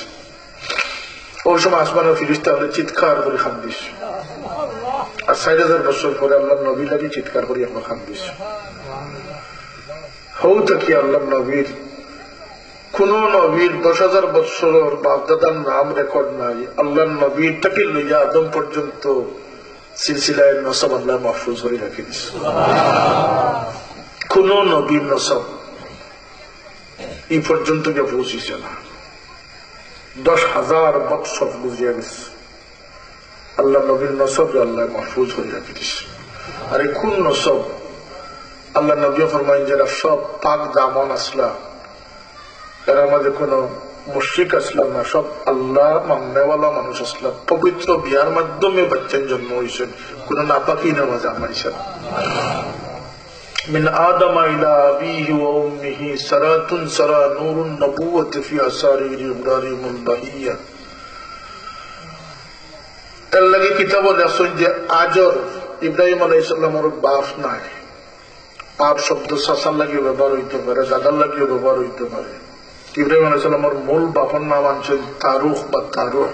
ওই সময় আসমানের ফিরিস্তা হলে চিৎকার করে খান দিস, আর 6000 বছর পরে আল্লাহ নবী লাগি চিৎকার করে আমরা খান দিস। হৌতা কি আল্লাহ নবীর কোন নবীর 10,000 বৎসরের বাপদাদার নাম রেকর্ড নাই, আল্লাহ নবীর থেকে লইয়া আদম পর্যন্ত সিলসিলায় নসব আল্লাহ মাহফুজ করে রাখি দিস। কোন নবীর নসব এই পর্যন্ত গিয়ে পৌঁছিছে না, 10,000 বৎসর বুঝিয়া গেছে আল্লাহ নবীর নসব আল্লাহ মাহফুজ করে রাখি দিস। আর এই কোন নসব আল্লাহ নবী ফরমাইন যারা সব পাক দামন আসলা, এরা আমাদের কোন মুশরিক আসলাম না, সব আল্লাহ মাননেওয়ালা মানুষ আসলাম, পবিত্র বিয়ার মাধ্যমে বাচ্চার জন্ম হয়েছেন, কোন নাপাকি নামাজ আমাইছেন। মিন আদম ইলা আবিহি ওয়া উম্মিহি সারাতুন সারা নূরুন নবুওয়াতি ফি আসারির ইব্রাহিমুল বাহিয়া। এর লাগি কিতাবে লেখছেন যে আজর ইব্রাহিম আলাইহিস সালামের বাপ নাই, বাপ শব্দ চাচার লাগিয়ে ব্যবহার হইতে পারে, দাদার লাগিয়ে ব্যবহার হইতে পারে। ইব্রাহিম আলাইহিস সালামের মূল বাপের নাম আনছেন তারুখ বা তারুহ,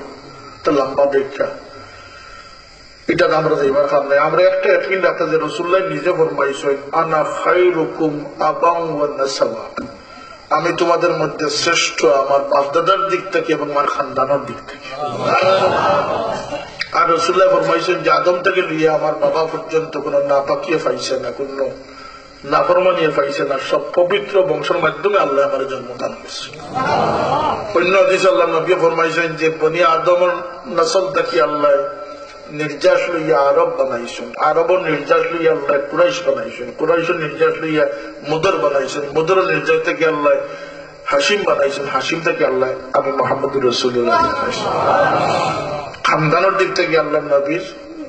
তা লম্বা দেখা, এটা আমরা যাইবার কারণ নাই। আমরা একটা এতকিন রাখতে যে রাসূলুল্লাহ নিজে ফরমাইছেন আনা খায়রুকুম আবাও ওয়া নাসাবা, আমি তোমাদের মধ্যে শ্রেষ্ঠ আমার বাপদাদার দিক থেকে এবং আমার খানদানের দিক থেকে। আর রাসূলুল্লাহ ফরমাইছেন যে আদম থেকে নিয়ে আমার বাবা পর্যন্ত কোন নাপাকিয়ে পাইছে না, কোন নাফরমানিয়ে পাইছে না, সব পবিত্র বংশের মাধ্যমে আল্লাহ আমার জন্মদান করছে। অন্য হাদিসে আল্লাহ নবী ফরমাইছেন যে বনি আদমের নসল থেকে আল্লাহ নির্যাস লইয়া আরব বানাইছেন, আরবের নির্যাস লইয়া আল্লাহ কুরাইশ বানাইছেন, কুরাইশের নির্যাস লইয়া মুদর বানাইছেন, মুদরের নির্যাস থেকে আল্লাহ হাসিম বানাইছেন, হাসিম থেকে আল্লাহ আমি মুহাম্মদুর রাসূলুল্লাহ বানাইছেন। খানদানের দিক থেকে আল্লাহ নবীর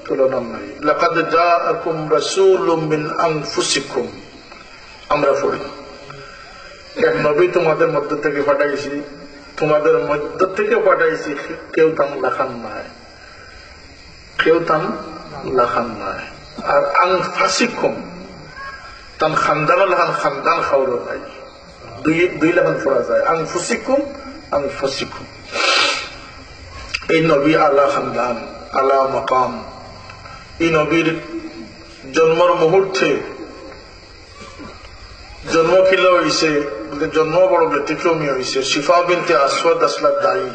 তুলনা নাই। লাকাদ জাআকুম রাসূলুম মিন আনফুসিকুম, আমরা পড়ি এক নবী তোমাদের মধ্য থেকে পাঠাইছি, তোমাদের মধ্য থেকে পাঠাইছি, কেউ তাম লাখান নাই, কেউ তাম লাখান নাই। আর আনফুসিকুম তান খানদান লাখান খানদান খাওয়ার নাই, দুই লাগান পড়া যায় আনফুসিকুম আনফুসিকুম। এই নবী আলা খানদান আলা মাকাম। এই নবীর জন্মর মুহূর্তে জন্ম কিলা হয়েছে, জন্ম বড় ব্যতিক্রমী হয়েছে। শিফা বিনতে আসওয়াদ আসলার দায়ী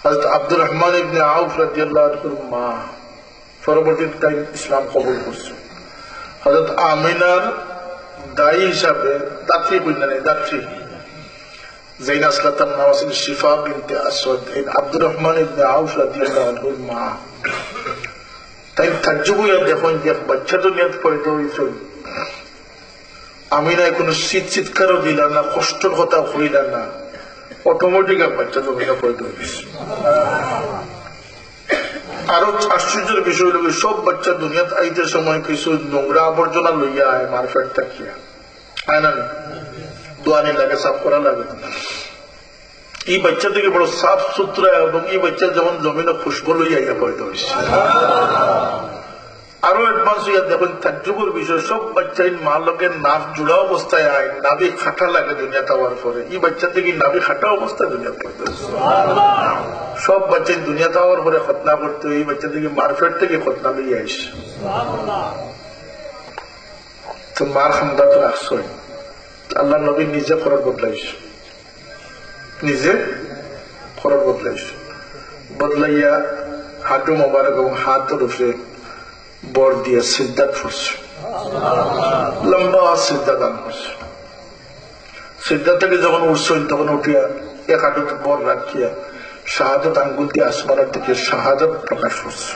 হযরত আব্দুর রহমান ইবনে আউফ রাদিয়াল্লাহু আনহুর মা পরবর্তীতে ইসলাম কবুল করছে। হযরত আমিনার দায়ী হিসাবে দাত্রী কন্যা নেই, দাত্রী যেই আসলাতার নাম আছেন শিফা বিনতে আসওয়াদ। আব্দুর রহমান ইবনে আউফ রাদিয়াল্লাহু আনহুর মা। তাই তাজ্জুব হইয়া দেখুন যে বাচ্চা তো নিয়ত পড়িতে হয়েছে। আমিনা কোনো চিৎকারও দিলাম না, কষ্টর কথা কইলাম না, অটোমেটিক বাচ্চা তো পড়িতে হয়েছে। আরো আশ্চর্যের বিষয় হল সব বাচ্চা দুনিয়াতে আইতে সময় কিছু নোংরা আবর্জনা লইয়া আয় মারফেট থাকিয়া আয় না, দোয়ানি লাগে, সাফ করা লাগে। এই বাচ্চা থেকে বড় সাফ সুতরা এবং এই বাচ্চা যেমন জমিনে খুশবু লইয়া ইয়া পড়িতে হয়েছে। আরো অ্যাডভান্স হইয়া দেখুন তাজ্জুবের বিষয়, সব বাচ্চাই মা লোকের নাভ জুড়া অবস্থায় আয়, নাভি খাটা লাগে দুনিয়াতে হওয়ার পরে। এই বাচ্চা থেকে নাভি খাটা অবস্থায় দুনিয়াতে পড়তে হয়েছে। সব বাচ্চাই দুনিয়াতে হওয়ার পরে খতনা করতে, এই বাচ্চা থেকে মারফেট থেকে খতনা লইয়া আইস। তো মার খান্দা তো রাখছই, আল্লাহ নবী নিজে খরচ বদলাইস, নিজে খরচ বদলাইস, বদলাইয়া হাঁটু মোবারক এবং হাতের উপরে বর দিয়া সিদ্ধাত করছে, লম্বা সিদ্ধাত দান করছে। সিদ্ধাত থেকে যখন উঠছেন তখন উঠিয়া এক হাঁটুতে বর রাখিয়া শাহাদত আঙ্গুল দিয়ে আসমানের দিকে শাহাদত প্রকাশ করছে,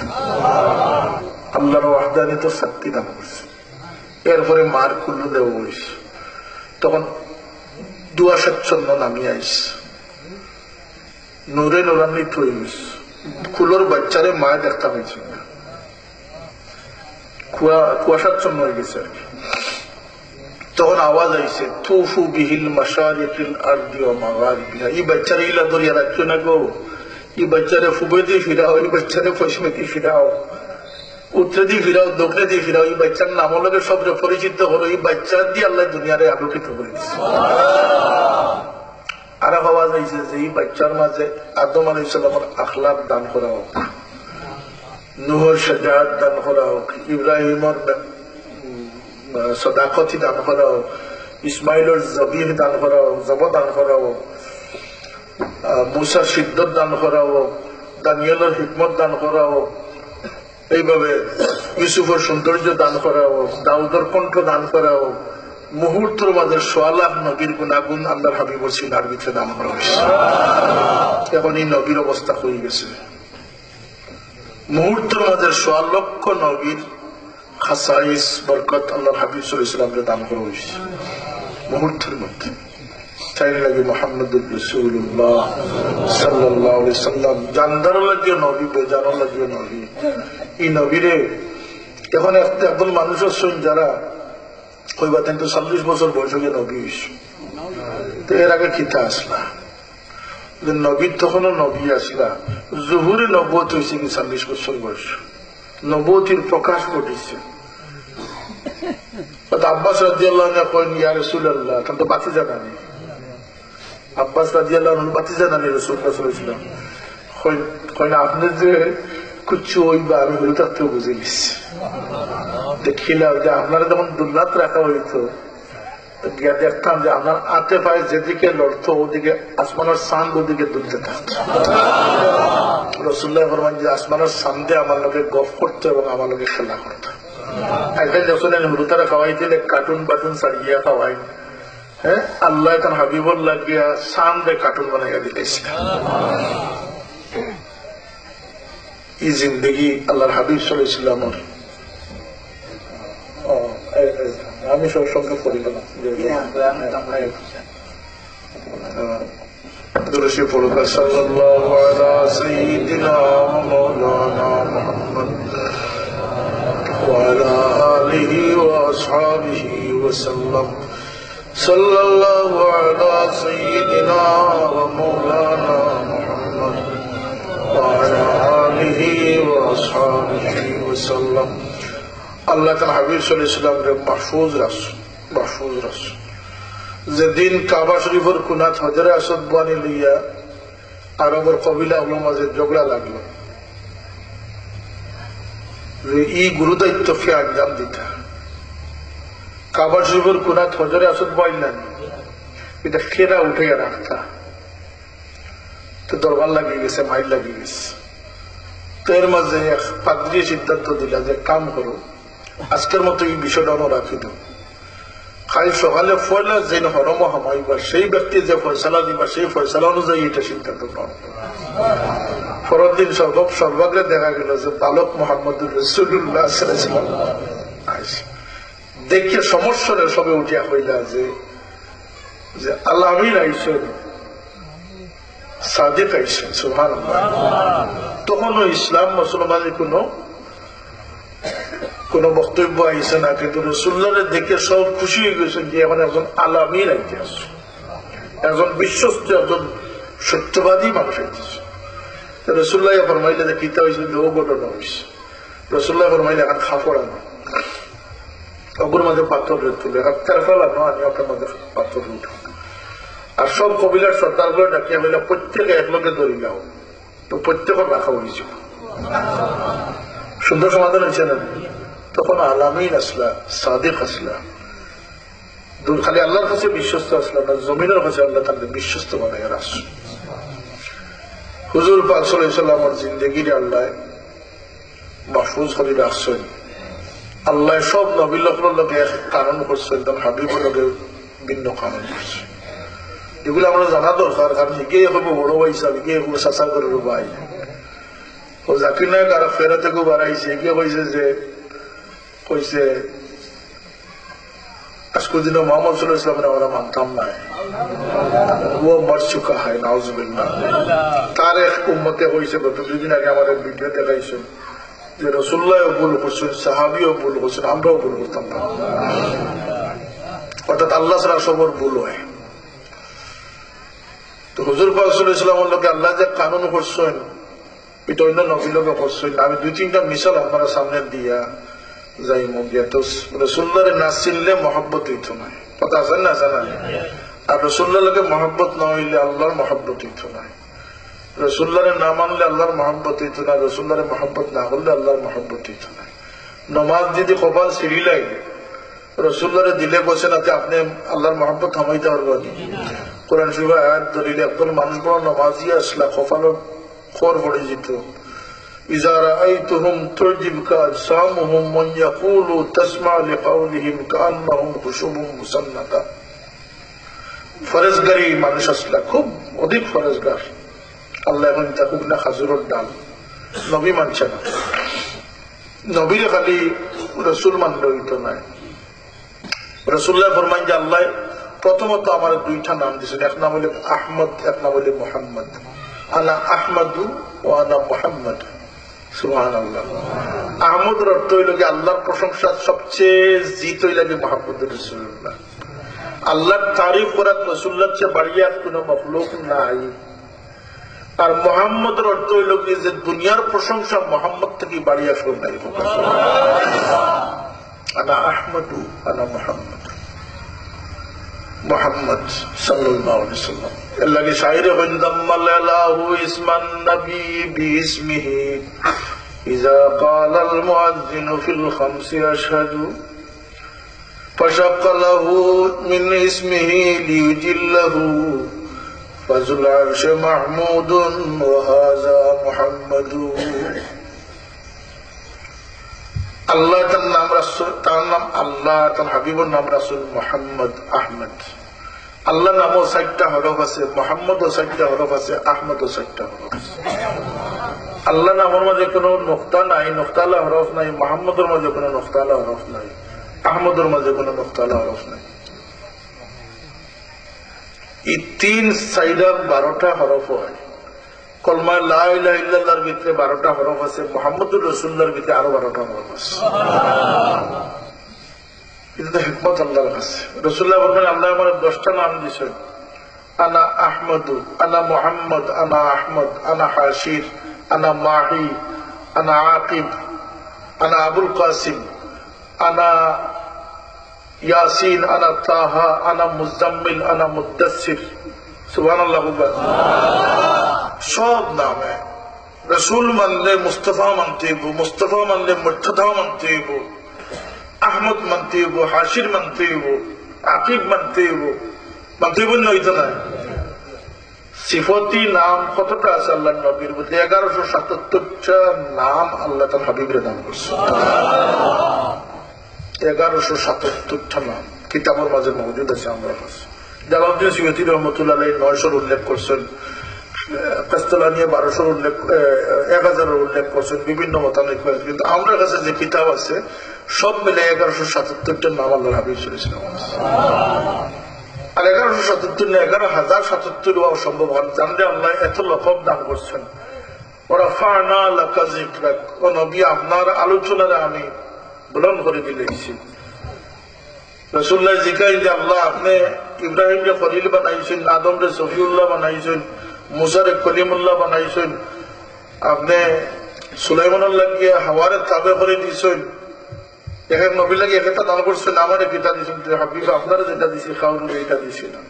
আল্লাহর ওয়াহদানিয়ত শক্তি দান করছে। এরপরে মার কুল্লু দেওয়া হয়েছে, তখন দুয়া স্বচ্ছন্দ নামিয়ে আইস, নূরে নুরান্বিত হয়ে গেছে। কুলোর বাচ্চারে মায় দেখতে পাইছে না, কুয়াশাচ্ছন্ন হয়ে গেছে আর কি। তখন আওয়াজ আইছে তুফু বিহিল মাশারিকিল আরদি ওয়া মাগারিবিহা। এই বাচ্চারে ইলা দরিয়া রাখছো না গো, এই বাচ্চারে ফুবে দিয়ে ফিরাও, এই বাচ্চারে পশ্চিমে দিয়ে ফিরাও, উত্তরে দিয়ে ফিরাও, দক্ষিণে দিয়ে ফিরাও। এই বাচ্চার নাম লগে সবচেয়ে পরিচিত হলো, এই বাচ্চা দিয়ে আল্লাহ দুনিয়ারে আলোকিত করে দিচ্ছে। আর আওয়াজ আইছে যে এই বাচ্চার মাঝে আদম আলাইহিস সালামের আখলাক দান করা হোক, নূহের শাজাআত দান করা হোক, ইব্রাহিমের সদাকতি দান করা হোক, ইসমাইলের জবিহ দান করা হোক, জব দান করা হোক, মুসার সিদ্ধত দান করা হোক, দানিয়েলের হিকমত দান করা হোক, এইভাবে ইউসুফের সৌন্দর্য দান করা হোক, দাউদের কণ্ঠ দান করা হোক। মুহূর্তের মাঝে ৬ লাখ নবীর গুণাগুণ আল্লাহর হাবিবর সিনার ভিতরে দান করা হয়েছে। এখন এই নবীর অবস্থা হয়ে গেছে, মুহূর্তের মাঝে ৬ লক্ষ নবীর খাসাইস বরকত আল্লাহর হাবিব সাল্লাল্লাহু আলাইহি ওয়াসাল্লামকে দান করা হয়েছে মুহূর্তের মধ্যে। তাই লাগে মুহাম্মদুর রাসূলুল্লাহ সাল্লাল্লাহু আলাইহি ওয়াসাল্লাম জানদার লাগিয়ে নবী, বেজানোর লাগিয়ে নবী। এই নবীরে এখন একদল মানুষ আছেন যারা কইবা কিন্তু 40 বছর বয়স হয়ে নবী হয়েছে, তো এর আগে কিতা আসলা নবীর তখনও নবী আসলা, জহুরে নবুয়ত হয়েছে কি 40 বছর বয়স, নবুয়তির প্রকাশ ঘটেছে। আব্বাস রাদিয়াল্লাহু আনহু কইন ইয়া রাসূলুল্লাহ, তখন তো বাতি জানানি, আব্বাস রাদিয়াল্লাহু আনহু বাতি জানানি রাসূলুল্লাহ সাল্লাল্লাহু আলাইহি ওয়াসাল্লাম কইন আপনি যে কুচ্ছু ওইবা আমি হলো থাকতেও বুঝে নিচ্ছি। দেখিলাম যে আপনারা যখন দুর্নাথ রাখা হইতো গিয়া দেখতাম যে আপনার আতে পায়ে যেদিকে লড়তো ওদিকে আসমানের চাঁদ ওদিকে দুলতে থাকতো। রাসূলুল্লাহ ফরমান যে আসমানের চাঁদে আমার লোকে গপ করতো এবং আমার লোকে খেলা করতো। একদিন যখন হুরুতারা খাওয়াই দিলে কার্টুন বাটুন ছাড়িয়া খাওয়াই, হ্যাঁ আল্লাহ তখন হাবিবুর লাগিয়া চাঁদে কার্টুন বানাইয়া দিতেছিল। এই জিন্দগি আল্লাহর হাবিব সাল্লাল্লাহু আলাইহি ওয়াসাল্লামের, আমি সব সঙ্গে পড়ি না দুরুশি পড়ুক সাল্লাল্লাহু আলা সাইয়্যিদিনা মাওলানা মুহাম্মদ ওয়া আলা আলিহি ওয়া আসহাবিহি ওয়া সাল্লাম। সাল্লাল্লাহু আলা সাইয়্যিদিনা মাওলানা মুহাম্মদ ওয়া আলা আলিহি ওয়া আসহাবিহি ওয়া সাল্লাম। আল্লাহ তাআলা হাবিব সাল্লাল্লাহু আলাইহি ওয়াসাল্লাম রে মাহফুজ রাখছেন, মাহফুজ রাখছেন। যেদিন কাবা শরীফের কুনাত হজরে আসদ বানি লইয়া আরবের কবিলা গুলোর মাঝে ঝগড়া লাগলো, ই গুরু দায়িত্বকে আঞ্জাম দিতা। কাবা শরীফের কুনাত হজরে আসদ বাইলেন, এটা ফেরা উঠে রাখতা, তো দরবার লাগিয়ে গেছে, মাইল লাগিয়ে গেছে। তো এর মাঝে এক পাদ্রী সিদ্ধান্ত দিলা যে কাম করো, আজকের মতো এই বিষয়টা রাখি দেব, খাই সকালে ফয়লা যে হরম হামাইবা সেই ব্যক্তি যে ফয়সালা দিবা সেই ফয়সালা অনুযায়ী এটা সিদ্ধান্ত গ্রহণ করবে। পরের দিন সর্বাগ্রে দেখা গেল যে বালক মোহাম্মদুর রাসূলুল্লাহ সাল্লাল্লাহু আলাইহি ওয়াসাল্লাম দেখে সমস্যারে সবে উঠিয়া হইলা যে আল্লাহ আমিন আইসেন, সাদিক আইসেন, সুবহানাল্লাহ। তখনও ইসলাম মুসলমানের কোন বক্তব্য আইসে না, কিন্তু রাসূলুল্লাহকে দেখে সব খুশি হয়ে গেছেন যে এখন একজন আলামিন আইতে আসছে, একজন বিশ্বস্ত, একজন সত্যবাদী মানুষ আইতেছে। রাসূলুল্লাহ ফরমাইলে যে কিতা হয়েছে, ও ঘটনা হয়েছে। রাসূলুল্লাহ ফরমাইলে এখন খাফড়া না, অগুর মাঝে পাথর তুলে হাতের ফেলানো, আমি আপনার মাঝে পাথর উঠান, আর সব কবিলার সর্দার গুলো ডাকিয়া হইলে প্রত্যেকে একলগে ধরিলাম, তো প্রত্যেকের রাখা হয়েছিল। সুন্দর সমাধান হয়েছে না? তখন আলামিন আসলা, সাদিক আসলা, খালি আল্লাহর কাছে বিশ্বস্ত আসলাম না, জমিনের কাছে আল্লাহ তাকে বিশ্বস্ত বানায় রাস। হুজুর পাক সাল্লাল্লাহু আলাইহি ওয়াসাল্লামের জিন্দেগির আল্লাহ মাহফুজ করে রাখছেন। আল্লাহ সব নবীর লোকে এক কারণ করছেন, তখন হাবিবুর লোকে ভিন্ন কারণ করছে। এগুলো আমরা জানা দরকার, কারণ এগিয়ে হবো বড় ভাই সাহেব, এগিয়ে হবো চাচা করে ভাই। ও জাকির নায়ক আর ফেরা থেকে বাড়াইছে, এগিয়ে কইছে যে কইছে আজকে দিনও মোহাম্মদ সাল্লাল্লাহু আলাইহি ওয়াসাল্লাম আমরা মানতাম না, ও মর চুকা হয়, নাউজুবিল্লাহ। তার এক উম্মতে কইছে, গত 2 দিন আগে আমাদের ভিডিও দেখাইছে যে রাসূলুল্লাহ ভুল করছেন, সাহাবীও ভুল করছেন, আমরাও ভুল করতাম না। অর্থাৎ আল্লাহ ছাড়া সবার ভুল হয়। তো হুজুর পাক সাল্লাল্লাহু আলাইহি ওয়াসাল্লামের লোকে আল্লাহ যে কানুন করছেন, এটা অন্য নবীর লোকে করছেন। আমি 2-3টা মিসাল আপনারা সামনে দিয়া যাই মুগিয়া। তো রাসূলুল্লাহরে না চিনলে মহব্বত হইত না, কথা আছে না জানা? আর রাসূলুল্লাহর লোকে মহব্বত না হইলে আল্লাহর মহব্বত হইত না। রাসূলুল্লাহরে না মানলে আল্লাহর মহব্বত হইত না, রাসূলুল্লাহরে মহব্বত না করলে আল্লাহর মহব্বত হইত না। নমাজ যদি কপাল সিঁড়ি লাগে, রাসূলুল্লাহরে দিলে বসে না, আপনি আল্লাহর মহব্বত থামাইতে পারবেন? কোরআন শরীফে আয়াত ধরিলে একজন মানুষ বড় নমাজি আসলা কপালের খর পড়ে যেত। إذا رأيتهم تعجبك أجسامهم من يقول تسمع لقولهم كأنهم خشب مسندة। ফরেজগারি মানুষ আসলা, খুব অধিক ফরেজগার। আল্লাহ এখন তাকুক না খাজুরের ডাল, নবী মানছে না। নবীরে খালি রসুল মানলে হইত নাই। রসুল্লাহ ফরমান যে আল্লাহ প্রথমত আমার 2টা নাম দিয়েছেন, এক নাম হইলে আহমদ, এক নাম হইলে মুহাম্মদ। আনা আহমদু ও আনা মুহাম্মদ। সুবহানাল্লাহ। আহমদের অর্থ হইল যে আল্লাহর প্রশংসা সবচেয়ে জিত হইল যে মুহাম্মদুর রাসূলুল্লাহ। আল্লাহর তারিফ করার রাসূলুল্লাহর চেয়ে বাড়িয়ে আর কোন মাখলুক নাই। আর মুহাম্মদের অর্থ হইল কি যে দুনিয়ার প্রশংসা মুহাম্মদ থেকে বাড়িয়ে আসল নাই। আনা আহমদু আনা মুহাম্মদ, মুহাম্মদ সাল্লাল্লাহু আলাইহি ওয়াসাল্লাম। এর লাগে শায়রে বন্দাম্মালাহু ইসমান নবী বিইসমিহি ইযা ক্বালাল মুয়াজ্জিনু ফিল খামসি আশহাদু ফাশাক্কালাহু মিন ইসমিহি লিয়ুজিল্লাহু ফাজুল আরশে মাহমুদুন ওয়া হাযা মুহাম্মাদু। আল্লাহ তার নাম রাসূল, তার নাম আল্লাহ, তার হাবিবুর নাম রাসূল মুহাম্মদ আহমদ। আল্লাহ নামও 4টা হরফ আছে, মুহাম্মদও 4টা হরফ আছে, আহমদও 4টা হরফ আছে। আল্লাহ নামের মাঝে কোনো নুকতা নাই, নুকতালা হরফ নাই। মুহাম্মদের মাঝে কোনো নুকতালা হরফ নাই, আহমদের মাঝে কোনো নুকতালা হরফ নাই। এই 3 সাইডার 12টা হরফ হয়। কলমা লা ইলাহা ইল্লাল্লাহর ভিতরে 12টা হরফ আছে, মুহাম্মদুর রাসূলুল্লাহর ভিতরে আরো 12টা হরফ আছে। এটা তো হিকমত আল্লাহর কাছে। রাসূলুল্লাহ বলেন আল্লাহ আমার 10টা নাম দিয়েছেন, আনা আহমদু, আনা মুহাম্মদ, আনা আহমদ, আনা হাশির, আনা মাহি, আনা আকিব, আনা আবুল কাসিম, আনা ইয়াসিন, আনা তাহা, আনা মুজাম্মিল, আনা মুদ্দাসসির। সুবহানাল্লাহ। সব নামে রসুল মানলে মুস্তফা মানতে হইব, মুস্তফা মানলে মুর্তদা মানতে হইব, আহমদ মানতে হইব, হাসির মানতে হইব, আকিব মানতে হইব, মানতে হইব না হইতো না। সিফতি নাম কতটা আছে আল্লাহ নবীর মধ্যে? 1177টা নাম আল্লাহ তার হাবিবের নাম করছে। 1177টা নাম কিতাবের মাঝে মজুদ আছে আমার কাছে। জালালউদ্দিন সুয়ুতী রহমতুল্লাহ আলাইহি 900 উল্লেখ করছেন, কাস্তালানি 1200 উল্লেখ, 1000 উল্লেখ করছেন, বিভিন্ন মতামত করেছেন। কিন্তু আমার কাছে যে কিতাব আছে সব মিলে 1177টা নাম আল্লাহর হাবিব সাল্লাল্লাহু আলাইহি ওয়াসাল্লাম। আর 1177 না 11077 হওয়া সম্ভব হয়। জানলে আল্লাহ এত লকব দান করছেন। ওরাফানা লাকা যিকরাক, ও নবী আপনার আলোচনারে আমি বুলন্দ করে দিয়েছি। রাসূলুল্লাহ জিকাই যে আল্লাহ আপনি ইব্রাহিমকে খলিল বানাইছেন, আদমকে সফিউল্লাহ বানাইছেন, মুসারে কলিমুল্লাহ বানাইছেন, আপনি সুলাইমানের লাগিয়ে হাওয়ারে তাবে করে দিয়েছেন, এখন নবী লাগে একটা দান করছেন, আমার কিতা দিয়েছেন হাবিব আপনারা যেটা দিয়েছি খাওয়ান এটা দিয়েছি না,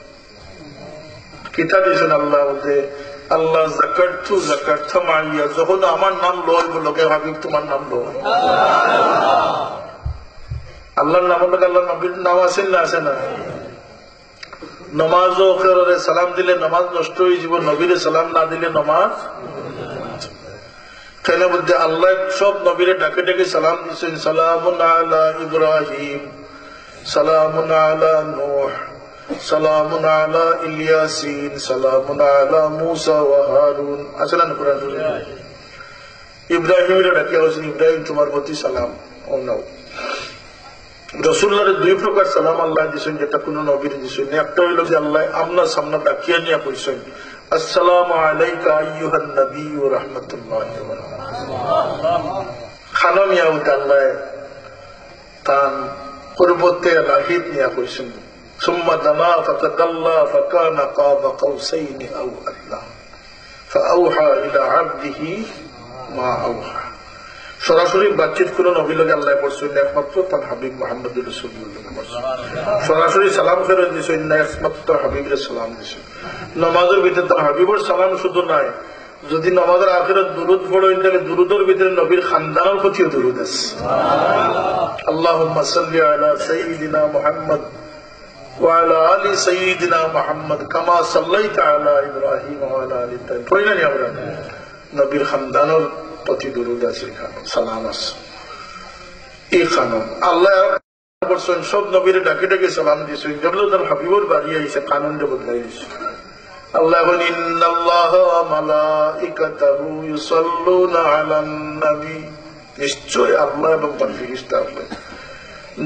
কিতা দিয়েছেন আল্লাহ বলতে আল্লাহ যাকারতু যাকারতা মাইয়া, যখন আমার নাম লয় বলোকে হাবিব তোমার নাম লো। আল্লাহর নাম বলতে আল্লাহ নবীর নাম আছেন না আছে না? নমাজ ও খেরে সালাম দিলে নমাজ নষ্ট হয়ে যাব, নবীরে সালাম না দিলে নমাজ কেন বলতে আল্লাহ সব নবীরে ডাকে ডাকে সালাম দিচ্ছেন। সালামুন আলা ইব্রাহিম, সালামুন আলা নূহ, সালামুন আলা ইলিয়াসিন, সালামুন আলা মুসা ওয়া হারুন। আসলে না কোরআন ইব্রাহিমের ডাকে বলছেন ইব্রাহিম তোমার প্রতি সালাম। ও নাও রসুল্লাহর দুই প্রকার সালাম আল্লাহ দিচ্ছেন, যেটা কোন নবীর দিচ্ছেন। একটা হইল যে আল্লাহ আমনা সামনা ডাকিয়া নিয়ে কইছেন আসসালামু আলাইকা আইয়ুহান নবী ওয়া রাহমাতুল্লাহি ওয়া বারাকাতুহু। খানা মিয়া আল্লাহ তান কুরবতে রাহিব নিয়ে কইছেন সুম্মা দানা ফাতাকাল্লা ফাকানা কাবা কাউসাইনি আও আদনা ফাআওহা ইলা আবদিহি মা আওহা। সরাসরি বাতচিত কোন নবী লাগে আল্লাহ করছেন একমাত্র তার হাবিব মুহাম্মদুর রাসূলুল্লাহ। সরাসরি সালাম ফেরত দিয়েছেন না, একমাত্র হাবিবের সালাম দিয়েছেন। নামাজের ভিতরে তার হাবিবের সালাম শুধু নাই, যদি নামাজের আখিরাত দুরূদ পড়েন তাহলে দুরূদের ভিতরে নবীর খানদানের প্রতিও দুরূদ আছে। আল্লাহুম্মা সাল্লি আলা সাইয়্যিদিনা মুহাম্মদ ওয়া আলা আলি সাইয়্যিদিনা মুহাম্মদ কামা সাল্লাইতা আলা ইব্রাহিম ওয়া আলা আলি ইব্রাহিম। পড়ি না আমরা নবীর খানদানের প্রতি দুরূদ আছে, সালাম আছে। এই কানুন আল্লাহ করছেন, সব নবীর ডাকে ডাকে সালাম দিয়েছেন। যেগুলো তার হাবিবুর বাড়ি আইছে কানুনটা বদলাই দিয়েছে। আল্লাহ বলেন ইন্নাল্লাহা ওয়া মালাইকাতাহু ইউসাল্লুনা আলান নবী, নিশ্চয় আল্লাহ এবং তার ফেরেশতারা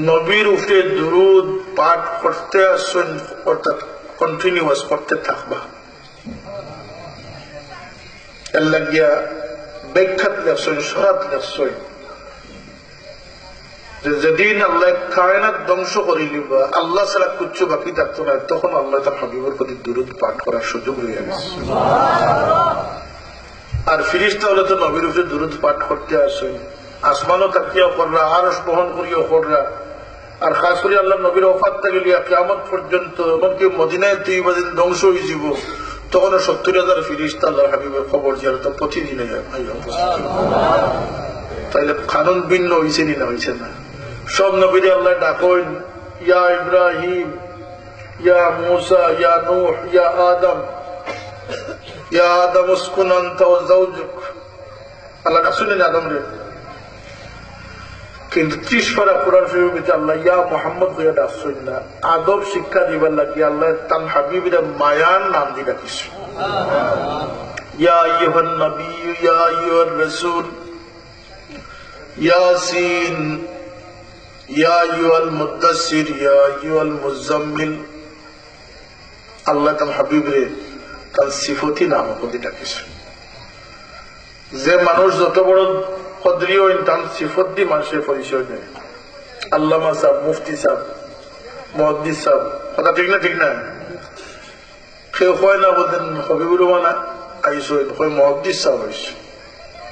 নবীর উপরে দুরূদ পাঠ করতে আসেন, অর্থাৎ কন্টিনিউয়াস করতে থাকবা। আল্লাহ গিয়া ব্যাখ্যাত লেখছেন, সরাত লেখছেন যে যেদিন আল্লাহ কায়নাত ধ্বংস করে লিবা, আল্লাহ ছাড়া কিচ্ছু বাকি থাকতো না, তখন আল্লাহ তার হাবিবের প্রতি দুরূদ পাঠ করার সুযোগ রয়ে গেছে। আর ফিরিস্তা হলে তো নবীর উপরে দুরূদ পাঠ করতে আসেন, আসমানও তাকিয়া কররা, আরশ বহন করিয়া কররা। আর খাস করে আল্লাহ নবীর ওফাত থেকে লিয়া কিয়ামত পর্যন্ত, এমনকি মদিনায় 3 দিন ধ্বংস হয়ে যাব, তখন 70,000 ফিরিস্তা আল্লাহ হাবিবের খবর জিয়ারত প্রতিদিনে যায়। তাইলে কানুন ভিন্ন হয়েছে না হয়েছে না? সব নবীরে আল্লাহ ডাকেন ইয়া ইব্রাহিম, ইয়া মুসা, ইয়া নূহ, ইয়া আদম, ইয়া আদম উসকুন আনতা ওয়া যাওজুক। আল্লাহ ডাকছেন আদম রে, কিন্তু 30 পারা কোরআন শরীফের ভিতরে আল্লাহ ইয়া মুহাম্মদ হইয়া ডাকছেন না। আদব শিক্ষা দিবার লাগি আল্লাহ তার হাবিবের মায়ার নাম দিয়ে ডাকিছে। ইয়া আইয়ুহান নবী, ইয়া আইয়ুহার রাসূল, ইয়াসিন, ইয়া আইয়ুহাল মুদ্দাসসির, ইয়া আইয়ুহাল মুজাম্মিল। আল্লাহ তার হাবিবরে তার সিফতি নাম দিয়ে ডাকিছে। যে মানুষ যত বড় কদরি হইন তার সিফত দিয়ে মানুষের পরিচয় দেয়। আল্লামা সাহেব, মুফতি সাহেব, মুহাদ্দিস সাহেব, কথা ঠিক না? ঠিক না? কেউ হয় না বলতেন হবিবুর রহমান আইস, হয় মুহাদ্দিস সাহেব আইস,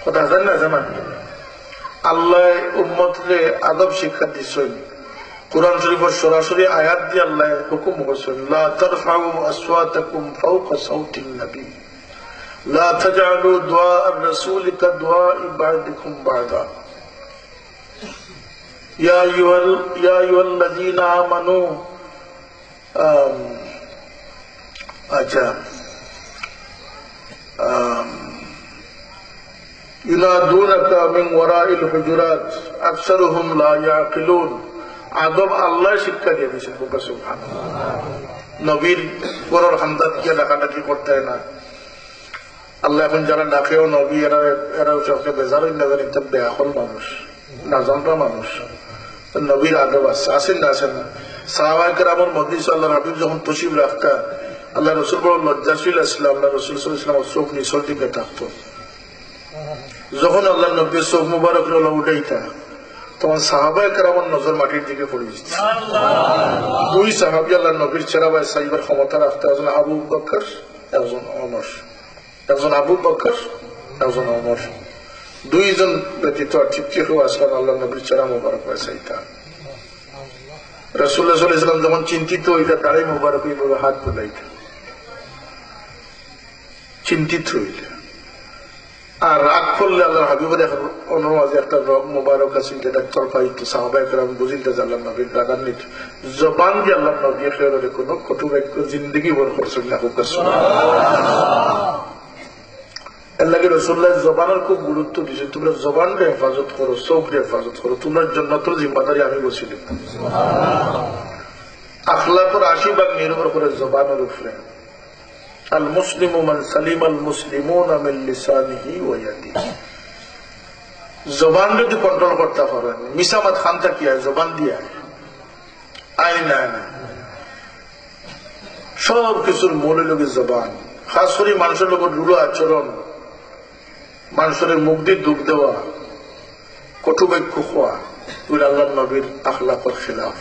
কথা জান না জানা? আল্লাহ উম্মতরে আদব শিক্ষা দিচ্ছেন, কুরআন শরীফের সরাসরি আয়াত দিয়ে আল্লাহ হুকুম করেছেন, লা তারফাউ আসওয়াতাকুম ফাওকা সাউতিন নবী লা তাজআলু দুআ আর-রাসূল কাদুআ ইবাদিকুম বা'দা ইয়া আইয়ুহাল্লাযীনা আমানু আচ্ছা ইউনাদুনাকা মিন ওয়ারাইল হুজুরাত আকসারুহুম লা ইয়াকিলুন। আদব আল্লাহ শিক্ষা দিয়ে দিয়েছেন। সুবহানাল্লাহ। নবীর পরের হামদাত গিয়ে ডাকাডাকি করতে হয় না। আল্লাহ এখন যারা ডাকেও নবী এরা চোখে বেজার জানি তো বেআকল মানুষ, না জানবা মানুষ। নবীর আদব আছে, আসেন না আসেন না। সাহাবায়ে কেরামের মজলিসে আল্লাহর হাবিব যখন তশরিফ রাখতা, আল্লাহ রসুল বড় লজ্জাশীল আসলে আল্লাহ রসুল সাল্লাল্লাহু আলাইহি ওয়াসাল্লাম চোখ নিচের দিকে থাকতো। যখন আল্লাহ নবীর চোখ মুবারক উঠাইতা তখন সাহাবায়ে কেরামের নজর মাটির দিকে পড়ে যেত। দুই সাহাবী আল্লাহ নবীর চেহারায় সাইবার ক্ষমতা রাখতে, একজন আবু বকর একজন ওমর, একজন আবু বকর একজন ওমর, দুইজন ব্যতীত আর ঠিক কেউ আসলাম আল্লাহ নবীর চেহারা মুবারক হয়ে চাইতা। রাসূলুল্লাহ সাল্লাল্লাহু আলাইহি ওয়াসাল্লাম যখন চিন্তিত হইতা তারে মুবারক এইভাবে হাত বুলাইতা, চিন্তিত হইলে। আর রাগ করলে আল্লাহ হাবিবের অনুমাজে একটা রব মুবারক আছে, যেটা তরফাইত সাহাবায়ে কেরাম বুঝিতে আল্লাহ নবীর রাগান্বিত জবান দিয়ে আল্লাহ নবী খেয়ালের কোনো কটু বাক্য জিন্দগি ভর করছেন না। আল্লাহকে রাসূলুল্লাহ জবানের খুব গুরুত্ব দিয়েছে। তোমরা জবানকে হেফাজত করো, চোখকে হেফাজত করো, তোমার জন্য তোর জিম্মাদারি আমি বসিলাম। আখলাকের ৮০ ভাগ নির্ভর করে জবানের উপরে। আল মুসলিমু মান সালিমাল মুসলিমুনা মিন লিসানিহি ওয়া ইয়াদিহি। জবান যদি কন্ট্রোল করতে পারেন, মিসামাত খানটা কি হয় জবান দিয়ে আইনা সব কিছুর মূল লোকের জবান। খাস করে মানুষের লোকের রুড়ো আচরণ, মানুষের মুখ দিয়ে দুঃখ দেওয়া, কটু বাক্য খোয়া, এগুলো আল্লাহ নবীর আখলাকের খিলাফ।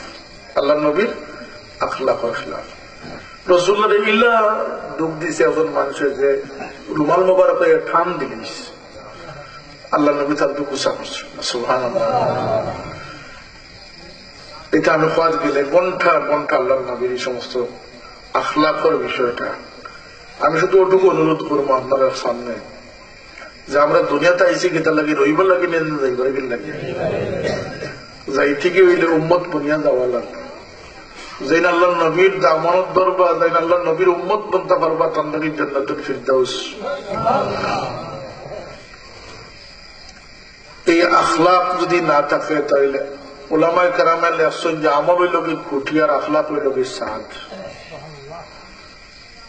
আল্লাহ নবীর আখলাকের খিলাফ। রাসূলুল্লাহ ইল্লা দুঃখ দিছে একজন মানুষের যে রুমাল মোবারক ঠান দিলিস, আল্লাহ নবী তার দুঃখ উচা করছে। সুবহানাল্লাহ। এটা আমি খোয়াজ গেলে ঘন্টা ঘন্টা আল্লাহ নবীর এই সমস্ত আখলাকের বিষয়টা আমি শুধু ওটুকু অনুরোধ করবো আপনার সামনে, যে আমরা দুনিয়াতে আইসি গীতা লাগি রইব লাগি যাইবার লাগে যাই থেকে হইলে উম্মত বুনিয়া যাওয়া লাগবে। যেন আল্লাহ নবীর দামানত ধরবা, যেন আল্লাহ নবীর উম্মত বনতে পারবা, তান্দারি জান্নাতুল ফিরদাউস। এই আখলাক যদি না থাকে তাহলে উলামায়ে কেরামে লেখছেন যে আমল হইল কি খুঁটি আর আখলাক হইল কি সাদ।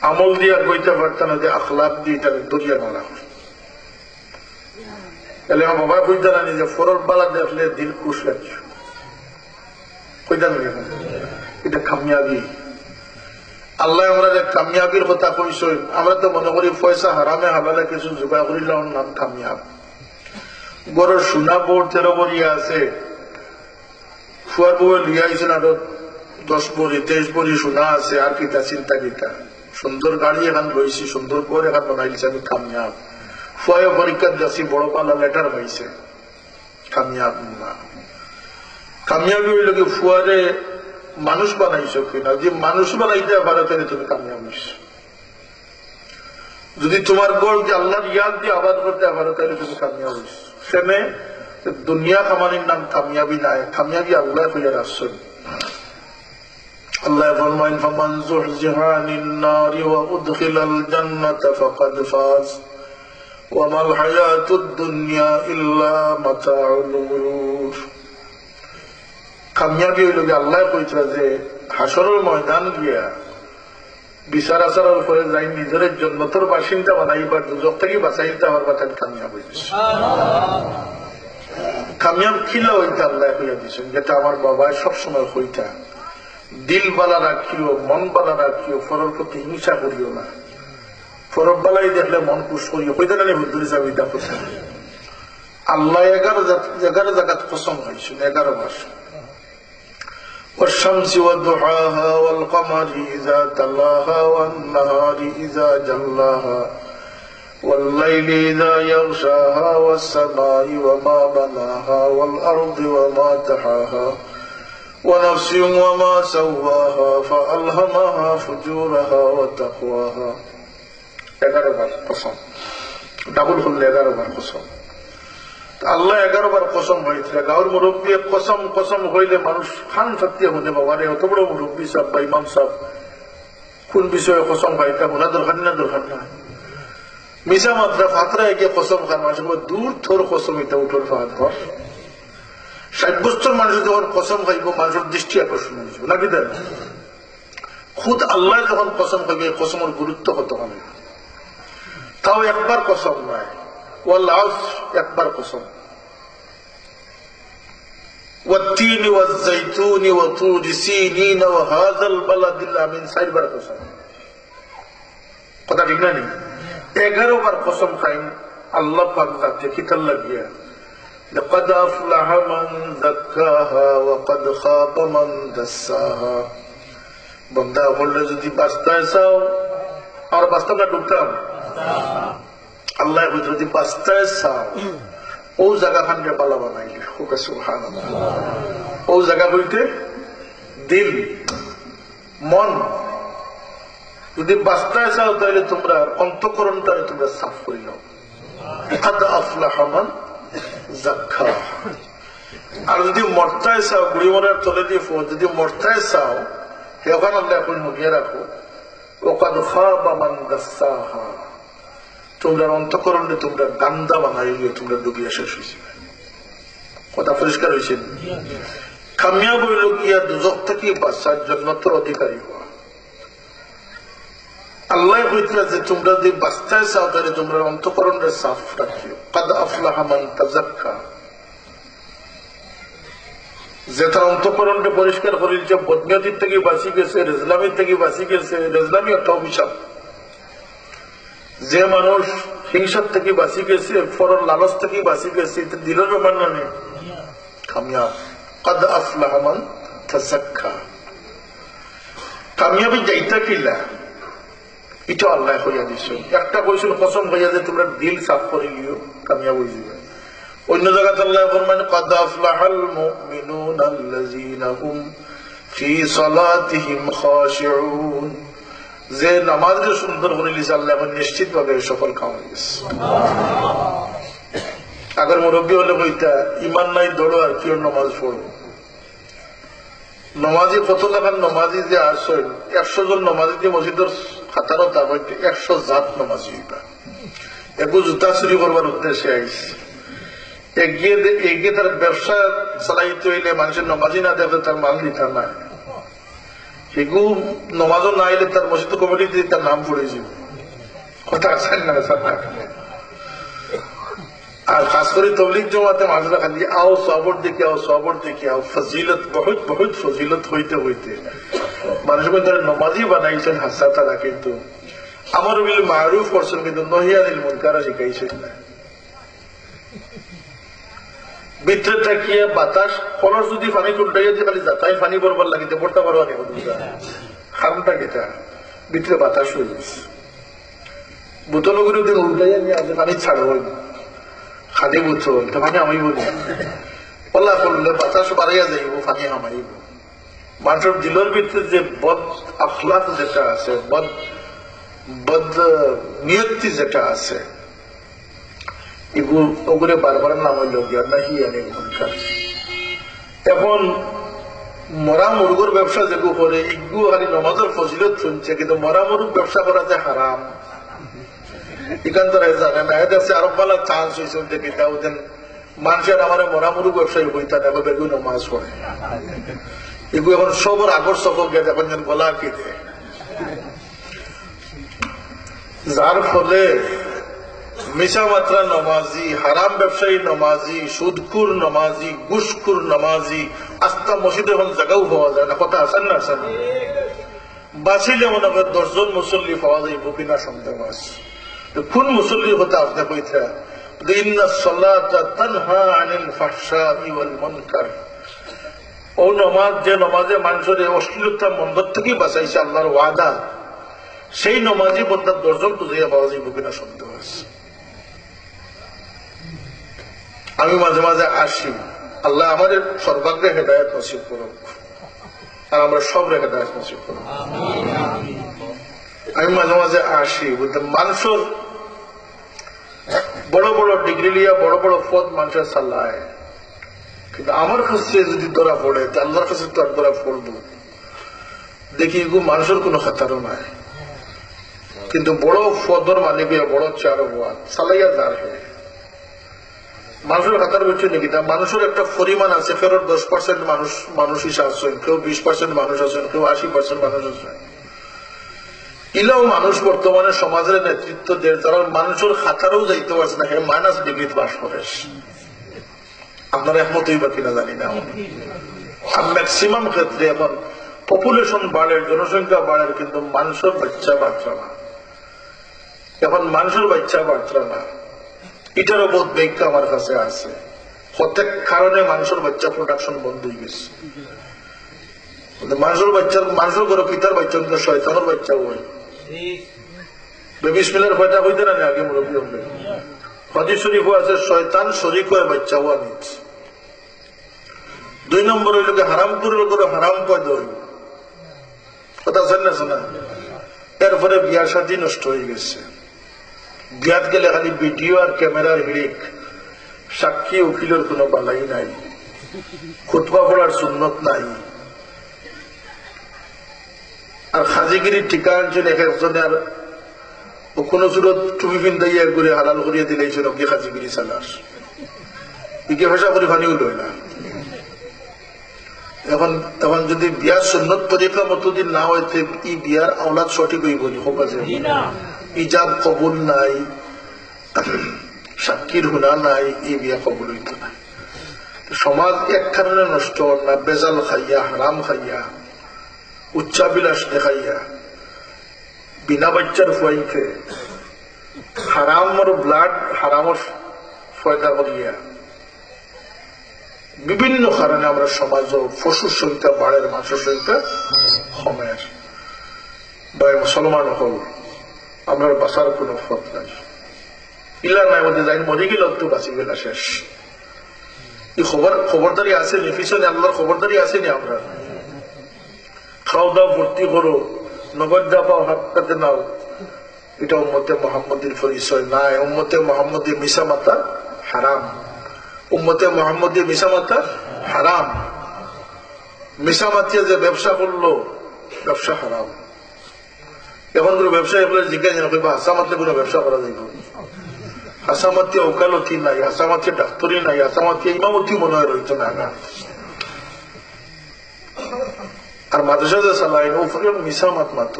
আমল দিয়ে আর বইতে পারতেন না যে আখলাক দিয়ে এটা দরিয়া না রাখ। তাহলে আমার বাবা কইতে না যে ফরর বালা দেখলে দিল খুশ লাগছে, কইতে না এটা কামিয়াবি। আল্লাহ আমরা যে কামিয়াবির কথা কইছে, আমরা তো মনে করি পয়সা হারামে হালালে কিছু জোগাড় করিলাম নাম কামিয়াব। বড় সোনা বোর 13 বড়িয়া আছে, ফুয়ার বউ লিয়ে আইছেন আরো 10 বড়ি 23 বড়ি সোনা আছে, আর কিতা চিন্তা কিতা। সুন্দর গাড়ি এখন লইছি, সুন্দর করে এখন বানাইছে, আমি কামিয়াব। ফুয়ায় পরীক্ষা যাচ্ছি, বড় পালা লেটার হয়েছে, কামিয়াব না। কামিয়াবি হইল কি ফুয়ারে মানুষ বানাইছো কিনা। যে মানুষ বানাইতে পারো তাহলে তুমি কামিয়াব হইছ। যদি তোমার গোল যে আল্লাহর ইয়াদ দিয়ে আবাদ করতে পারো তাহলে তুমি কামিয়াব হইছ। সেনে দুনিয়া কামানির নাম কামিয়াবি নাই, কামিয়াবি আল্লাহ খুঁজে আসছেন। আল্লাহ ফরমাইন ফামান যুহজিহা আনিন নারি ওয়া উদখিলাল জান্নাতা ফাকাদ ফাজ ওয়া মাল হায়াতুদ দুনিয়া ইল্লা মাতাউল গুরুর। কামিয়াবি হইল যে আল্লাহ কইছে যে হাসরের ময়দান গিয়া বিচার আচারের উপরে যাই নিজের জান্নাতের বাসিন্দা বানাইবার, দুজক থেকে বাঁচাইতে পারবা, তাহলে কামিয়াব হইছে। কামিয়াব খিলা হইতে আল্লাহ কইয়া দিছেন, যেটা আমার বাবা সবসময় হইতা, দিল বালা রাখিও, মন বালা রাখিও, ফরর প্রতি হিংসা করিও না। ফরর বালাই দেখলে মন খুশ করিও, কইতে না হুদ্দুরি সাহেব এটা করছেন। আল্লাহ 11 জায়গাত কসম হয়েছেন, 11 বার। والشمس وضحاها والقمر إذا تلاها والنهار إذا جلاها والليل إذا يغشاها والسماء وما بناها والأرض وما طحاها ونفس وما سواها فألهمها فجورها وتقواها 11 বার কসম ডাবল হলে 11 বার কসম আল্লাহ 11 বার কসম হয়েছিল গাঁর মুরব্বী কসম কসম হইলে মানুষ খান সত্যি হলে বাবা রে অত বড় মুরব্বী সাহেব বা ইমাম সাহেব কোন বিষয়ে কসম খাইতা হোনা দরকার না দরকার না মিশা মাত্রা ফাতরা এগিয়ে কসম খান মানুষের দূর থোর কসম এটা উঠোর ফাঁদ ঘর 60 বছর মানুষ যখন কসম খাইব মানুষের দৃষ্টি আকর্ষণ হয়েছে নাকি দেন খুদ আল্লাহ যখন কসম খাইবে কসমের গুরুত্ব কত হবে তাও একবার কসম নয় একবার কসম والتين والزيتون وطور سينين وهذا البلد الامين 4 বার কসম কথা ঠিক না নি 11 বার কসম খাইন আল্লাহ পাক জাতে কিতাল লাগিয়া لقد أفلح من زكاها وقد خاب من دساها বন্দা বললে যদি বাস্তায় চাও আর বাস্তাটা ঢুকতাম আল্লাহ যদি বাস্তায় চাও ও জায়গা খানকে পালা বানাইলে সুবহানাল্লাহ ও জায়গা বলতে দিল মন যদি বাস্তায় চাও তাহলে তোমরা অন্তঃকরণটা তোমরা সাফ করে নাও قد أفلح من আর যদি মর্তায় চাও গুড়ি মরার তলে দিয়ে যদি মর্তায় চাও এখন আল্লাহ এখন মুখিয়ে রাখো ওকাদ খাবা মান দাসসাহা তোমরা অন্তঃকরণে তোমরা গান্দা বানাইলে তোমরা ডুবিয়ে শেষ হয়েছে কথা পরিষ্কার হয়েছে কামিয়াব হইল গিয়া দুজক থেকে বাঁচার জান্নাতের অধিকারী হওয়া আল্লাহ কইতে যে তোমরা যদি বাঁচতে চাও তাহলে তোমরা অন্তঃকরণে সাফ রাখিও কাদ আফলাহ মান তাযাক্কা যে তার অন্তঃকরণে পরিষ্কার করেছে বদনিয়তির থেকে বাঁচি গেছে রেজলামির থেকে বাঁচি গেছে রেজলামি একটা অভিশাপ যে মানুষ হিংসার থেকে বাঁচি গেছে ফরর লালচ থেকে বাঁচি গেছে দিলের ব্যাপার না নেই কামিয়াব কাদ আফলাহ মান তাযাক্কা কামিয়াবি যাইতা কিলা এটা আল্লাহ হইয়া দিচ্ছেন একটা কইছিল কসম হইয়া যে তোমরা দিল সাফ করে লিও কামিয়াব হয়ে যাবে অন্য জায়গাতে আল্লাহ ফরমান قد أفلح المؤمنون الذين هم في صلاتهم خاشعون যে নামাজে সুন্দর করে লিছে আল্লাহ নিশ্চিত ভাবে সফল কাম হয়েছে আগের মুরব্বী হলে কইতা ইমান নাই দৌড়ো আর কি নামাজ পড়ো নমাজি কত লাগান নমাজি যে আসেন 100 জন নমাজি যে মসজিদের খাতারও তার মধ্যে 100 জাত নমাজি হইবা এগু জুতা চুরি করবার উদ্দেশ্যে আইসে এগিয়ে তার ব্যবসা চালাইতে হইলে মানুষের নমাজি না দেখলে তার মাল দিতে না এগু নমাজও না আইলে তার মসজিদ কমিটিতে তার নাম পড়ে যাবে কথা আছেন না আর খাস করে তবলিগ জমাতে মানুষরা খালি আও সবর দেখে আও ফজিলত বহুত বহুত ফজিলত হইতে হইতে মানুষ তারা নমাজি বানাইছেন হাসা তারা কিন্তু আমার বিল মারুফ করছেন কিন্তু নহিয়ানিল মুনকার শিখাইছেন না ভিতরে থাকিয়ে বাতাস খরচ যদি পানি উল্টাইয়া দিয়ে খালি যাতাই পানি বরবার লাগিতে পড়তে পারো আগে কারণটা কেটা ভিতরে বাতাস হয়ে গেছে বোতলগুলো দিন উল্টাইয়া নিয়ে আগে পানি ছাড়া হইনি খালি বোতল তো পানি আমাইব পল্লা করলে বাতাস বাড়াইয়া যাইব পানি আমাইব মানুষের দিলের ভিতরে যে বদ আখলাক যেটা আছে বদ নিয়তি যেটা আছে ওগুলো বারবার নাম হইল গিয়া নাহি আনে মুনকার এখন মরা মুরগুর ব্যবসা যেগু করে ইগু খালি নমাজের ফজিলত শুনছে কিন্তু মরা মুরুগ ব্যবসা করা যে হারাম এখান তো জানে না এদেশে আরো পালা চান্স হয়েছে দেখি তাও দেন মানুষের আমার মরা মুরুগ ব্যবসায়ী হইতা দেখো বেগু নমাজ পড়ে এগু এখন সবর আকর্ষক গিয়ে দেখেন যেন গলা কেটে যার ফলে মিশা মাত্রা নমাজি হারাম ব্যবসায়ী নমাজি সুদকুর নমাজি ঘুষখুর নমাজি আস্তা মসজিদে এখন জায়গাও পাওয়া যায় না কথা আছেন না আছেন বাঁচিলে মনে করেন 10 জন মুসল্লি পাওয়া যায় কিনা সন্দেহ আছে কোন মুসল্লি হতে আপনি কইতা ইন্না সালাতা তানহা আনিল ফাহশাই ওয়াল মুনকার ও নমাজ যে নমাজে মানুষের অশ্লীলতা মন্দ থেকে বাঁচাইছে আল্লাহর ওয়াদা সেই নমাজি বন্দার 10 জন বুঝিয়া পাওয়া যায় কিনা সন্দেহ আছে আমি মাঝে মাঝে আসি আল্লাহ আমাদের সর্বাগ্রে হেদায়েত নসিব করুক, আর আমরা সবরে হেদায়েত নসিব করুক। আমি মাঝে মাঝে আসি বলতে, মানুষের বড় বড় ডিগ্রি লিয়া বড় বড় পদ মানুষের চালায়, কিন্তু আমার কাছে যদি ধরা পড়ে আল্লাহর কাছে তো আর ধরা পড়বো। দেখি এগুলো মানুষের কোনো খাতারও নাই, কিন্তু বড় পদর মালিক বড় চার চালাইয়া যার হয় মানুষের খাতার বেশি নাকি। তা মানুষের একটা পরিমাণ আছে, ফেরত 10% মানুষ হিসাব আছেন, কেউ 20% মানুষ আছেন, কেউ 80% মানুষ আছেন। ইলাও মানুষ বর্তমানে সমাজের নেতৃত্ব দেয়, যারা মানুষের খাতারও যাইতে পারছে না, মাইনাস ডিগ্রি পাস করে। আপনার একমতই বা কিনা জানি না। ম্যাক্সিমাম ক্ষেত্রে এখন পপুলেশন বাড়ে, জনসংখ্যা বাড়ে, কিন্তু মানুষের বাচ্চা বাচ্চা না। এখন মানুষের বাচ্চা বাচ্চা না, এটারও বোধ ব্যাখ্যা আমার কাছে আছে। প্রত্যেক কারণে মানুষের বাচ্চা প্রোডাকশন বন্ধ হয়ে গেছে। মানুষের ঘরে পিতার বাচ্চা কিন্তু শয়তানের বাচ্চা ওই বেবি স্মেলের ভয়টা হইতে না আগে মুরব্বী হবে। হাদিস শরীফ আছে শয়তান শরীক হয়ে বাচ্চা হওয়া নিচ্ছে। 2 নম্বর হইল হারামপুরের করে হারাম পয়দা হইল, কথা জানি না শোনা। এরপরে বিয়ার সাথী নষ্ট হয়ে গেছে। বিয়াত গেলে খালি ভিডিও আর ক্যামেরার হিড়িক, সাক্ষী উকিলের কোনো বালাই নাই, খুতবা পড়ার সুন্নত নাই। আর খাজিগিরি ঠিকান ছিল এক একজনে, আর কোন সুরত টুপি ফিন্দাইয়া করে হালাল করিয়া দিলে কি খাজিগিরি চালাস, ইকে ভাষা করে ফানিও লয় না। এখন যদি বিয়ার সুন্নত তরিকা মতদিন না হইতে ই বিয়ার আওলাদ সঠিক হইব ইজাব কবুল নাই, সাক্ষীর হুনা নাই, এই বিয়া কবুল হইত না। সমাজ এক কারণে নষ্ট না, বেজাল খাইয়া, হারাম খাইয়া, উচ্চাবিলাস দেখাইয়া, বিনা বাচ্চার ফুয়াইতে, হারামর ব্লাড হারামর ফয়দা করিয়া, বিভিন্ন কারণে আমরা সমাজ পশুর সংখ্যা বাড়ে, মানুষের সংখ্যা কমে। ভাই মুসলমান হল, আমরা বাঁচার কোন পথ নাই, ইল্লা নাই মধ্যে যাই মরে গেল তো বাঁচি গেলা শেষ। এই খবরদারি আছে নি, পিছনে আল্লাহর খবরদারি আছে নি। আমরা খাও দাও ভর্তি করো, নগদ দা পাও হাত কাটে নাও, এটা উম্মতে মুহাম্মদের পরিচয় নাই। উম্মতে মুহাম্মদের মিশা মাতা হারাম, উম্মতে মুহাম্মদের মিশা মাতা হারাম। মিশা মাতিয়ে যে ব্যবসা করলো, ব্যবসা হারাম। এখন কোন ব্যবসায়ী বলে জিজ্ঞাসা করবো হাসা মাতলে কোন ব্যবসা করা যাইব? হাসা মাতিয়ে ওকালতি নাই, হাসা মাতিয়ে ডাক্তারি নাই, হাসা মাতিয়ে ইমামতি মনে হয় রইত না। আর মাদ্রাসা যে চালাই মিশা মাত মাত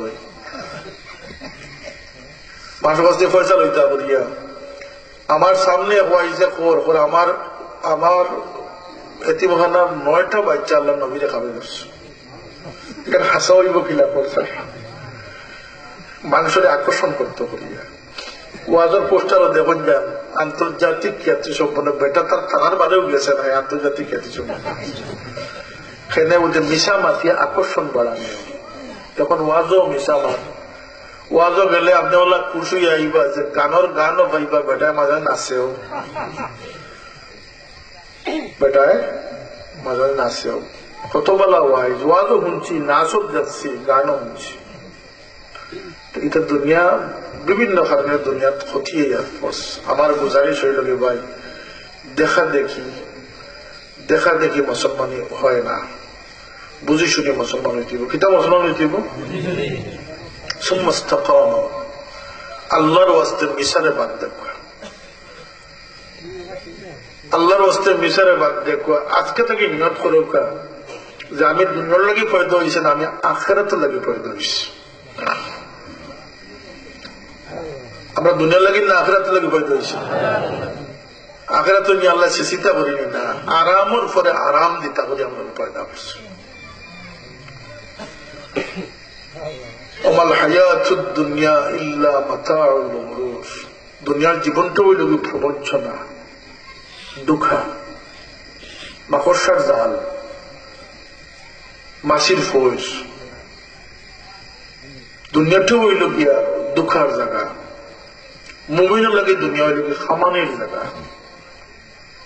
মানুষের কাছ থেকে পয়সা লইতা করিয়া আমার সামনে হওয়াইছে খবর আমার এতিমখানার 9টা বাচ্চা আল্লাহ নবীরে খাবে গেছে। এখানে হাসা হইব কিলা পয়সা মানুষের আকর্ষণ করতে করিয়া ওয়াজের পোস্টারও দেখুন যান, আন্তর্জাতিক খ্যাতি সম্পন্ন বেটা তার থানার বারেও গেছে না, আন্তর্জাতিক খ্যাতি সম্পন্ন। সেখানে বলছে মিশা মাতিয়ে আকর্ষণ বাড়ানো। তখন ওয়াজও মিশা মাত, ওয়াজও গেলে আপনি ওলা খুশি আইবা যে গানও পাইবা, বেটায় মাঝে নাচেও, বেটায় মাঝে নাচেও। কতবেলা ওয়াইজ ওয়াজও শুনছি, নাচও যাচ্ছি, গানও শুনছি। এটা দুনিয়া বিভিন্ন কারণে দুনিয়াত ক্ষতিয়ে পড়ছে। আমার গুজারিশ হইল ভাই, দেখা দেখি মুসলমানি হয় না, বুঝি শুনি মুসলমান হইতেইব। কিতা মুসলমান হইতেইব? আল্লাহর ওয়াস্তে মিশারে বাদ দেখো, আল্লাহর ওয়াস্তে মিশারে বাদ দেখো। আজকে থেকে নিয়ত করো যে আমি দুনিয়ার লাগি পয়দা হয়েছি না, আমি আখিরাতের লাগি পয়দা হয়েছি। আমরা দুনিয়ার লাগি না আখিরাতের লাগি পয়দা হয়েছি। আখিরাত নিয়ে আল্লাহ চিন্তা করিনি না, আরামের পরে আরাম দিতা করে আমরা পয়দা করছি। দুনিয়ার জীবনটা ওই লোক প্রবঞ্চনা, দুঃখা, মাকড়সার জাল, মাসির ফৌজ। দুনিয়াটা ওই লোকিয়া দুঃখার জায়গা। মুমিনের লাগে দুনিয়া ওই লোক খামানের জায়গা।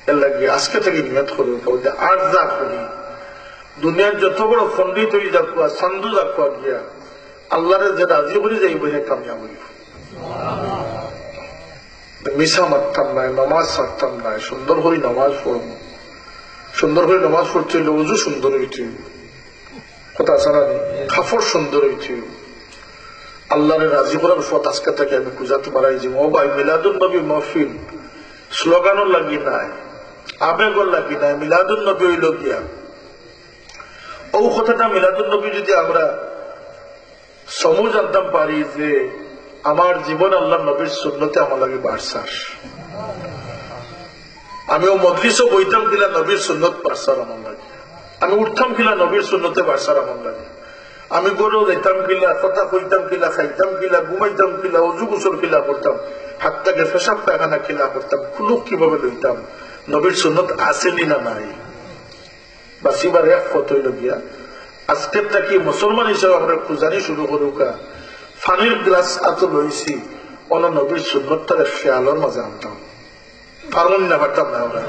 এর লাগে আজকে থেকে নিয়ত করো আর যা করি দুনিয়ার যত বড় পন্ডিত হয়ে যাকুয়া সান্ধু যাকুয়া গিয়া আল্লাহরে যে রাজি করি যাই বলে কামিয়াব হইব মিশা মারতাম নাই নমাজ ছাড়তাম নাই সুন্দর করে নমাজ পড়ব সুন্দর করে নমাজ পড়তে হইলে উজু সুন্দর হইতে কথা ছাড়া নেই কাপড় সুন্দর হইতে আল্লাহরে রাজি করার পথ আজকে থেকে আমি খুঁজাতে পারাই যে ও ভাই মিলাদুন নবী মহফিল স্লোগানও লাগি নাই আবেগও লাগি নাই মিলাদুন নবী হইল গিয়া ও কথাটা মিলাদুন নবী যদি আমরা সমূহ জানতাম পারি যে আমার জীবন আল্লাহ নবীর সুন্নতে আমার লাগে বাড়সার আমিও মজলিসও বইতাম কিনা নবীর সুন্নত বাড়সার আমার লাগে আমি উঠতাম কিনা নবীর সুন্নতে বাড়সার আমার লাগে আমি গরু যাইতাম কিলা কথা কইতাম কিলা খাইতাম কিলা ঘুমাইতাম কিলা অজু গোসল কিলা করতাম হাতটাকে পেশাব পায়খানা কিলা করতাম খুলুক কিভাবে লইতাম নবীর সুন্নত আসেনি না নাই বাসিবার এক কত হইল গিয়া আজকের তাকে মুসলমান হিসেবে আমরা খুঁজানি শুরু করুকা ফানির গ্লাস এত লইছি অন নবীর সুন্নতটারে খেয়ালের মাঝে আনতাম পারলাম না পারতাম না আমরা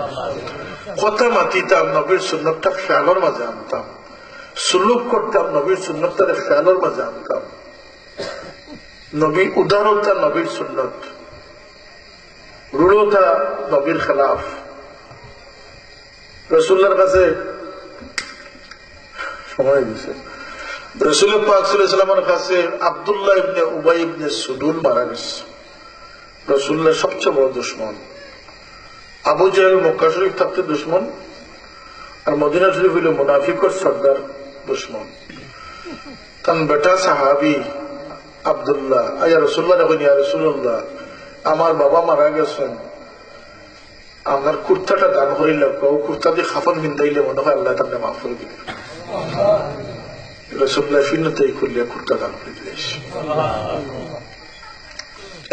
কথা মাতিতাম নবীর সুন্নতটা খেয়ালের মাঝে আনতাম সুলুক করতাম নবীর সুন্নতটারে খেয়ালের মাঝে আনতাম নবী উদারতা নবীর সুন্নত রূঢ়তা নবীর খেলাফ রসুল্লার কাছে সময় দিছে রসুল পাক সাল্লাল্লাহু আলাইহি ওয়াসাল্লামের কাছে আব্দুল্লাহ ইবনে উবাই ইবনে সুলুল মারা গেছে রসুল্লাহর সবচেয়ে বড় দুশমন আবু জাহেল মক্কা শরীফ থাকতে দুশমন আর মদিনা শরীফ হইল মুনাফিকর সর্দার দুশমন কারণ বেটা সাহাবি আব্দুল্লাহ আয়া রসুল্লাহ দেখুন ইয়া রাসূলুল্লাহ আমার বাবা মারা গেছেন আমার কুর্তাটা দান করিল ও কুর্তা দিয়ে খাফন বিন্দাইলে মনে হয় আল্লাহ তাকে মাফ করে দিলেন রসুল্লাহ ফিরনতেই করলে কুর্তা দান করে দিলেন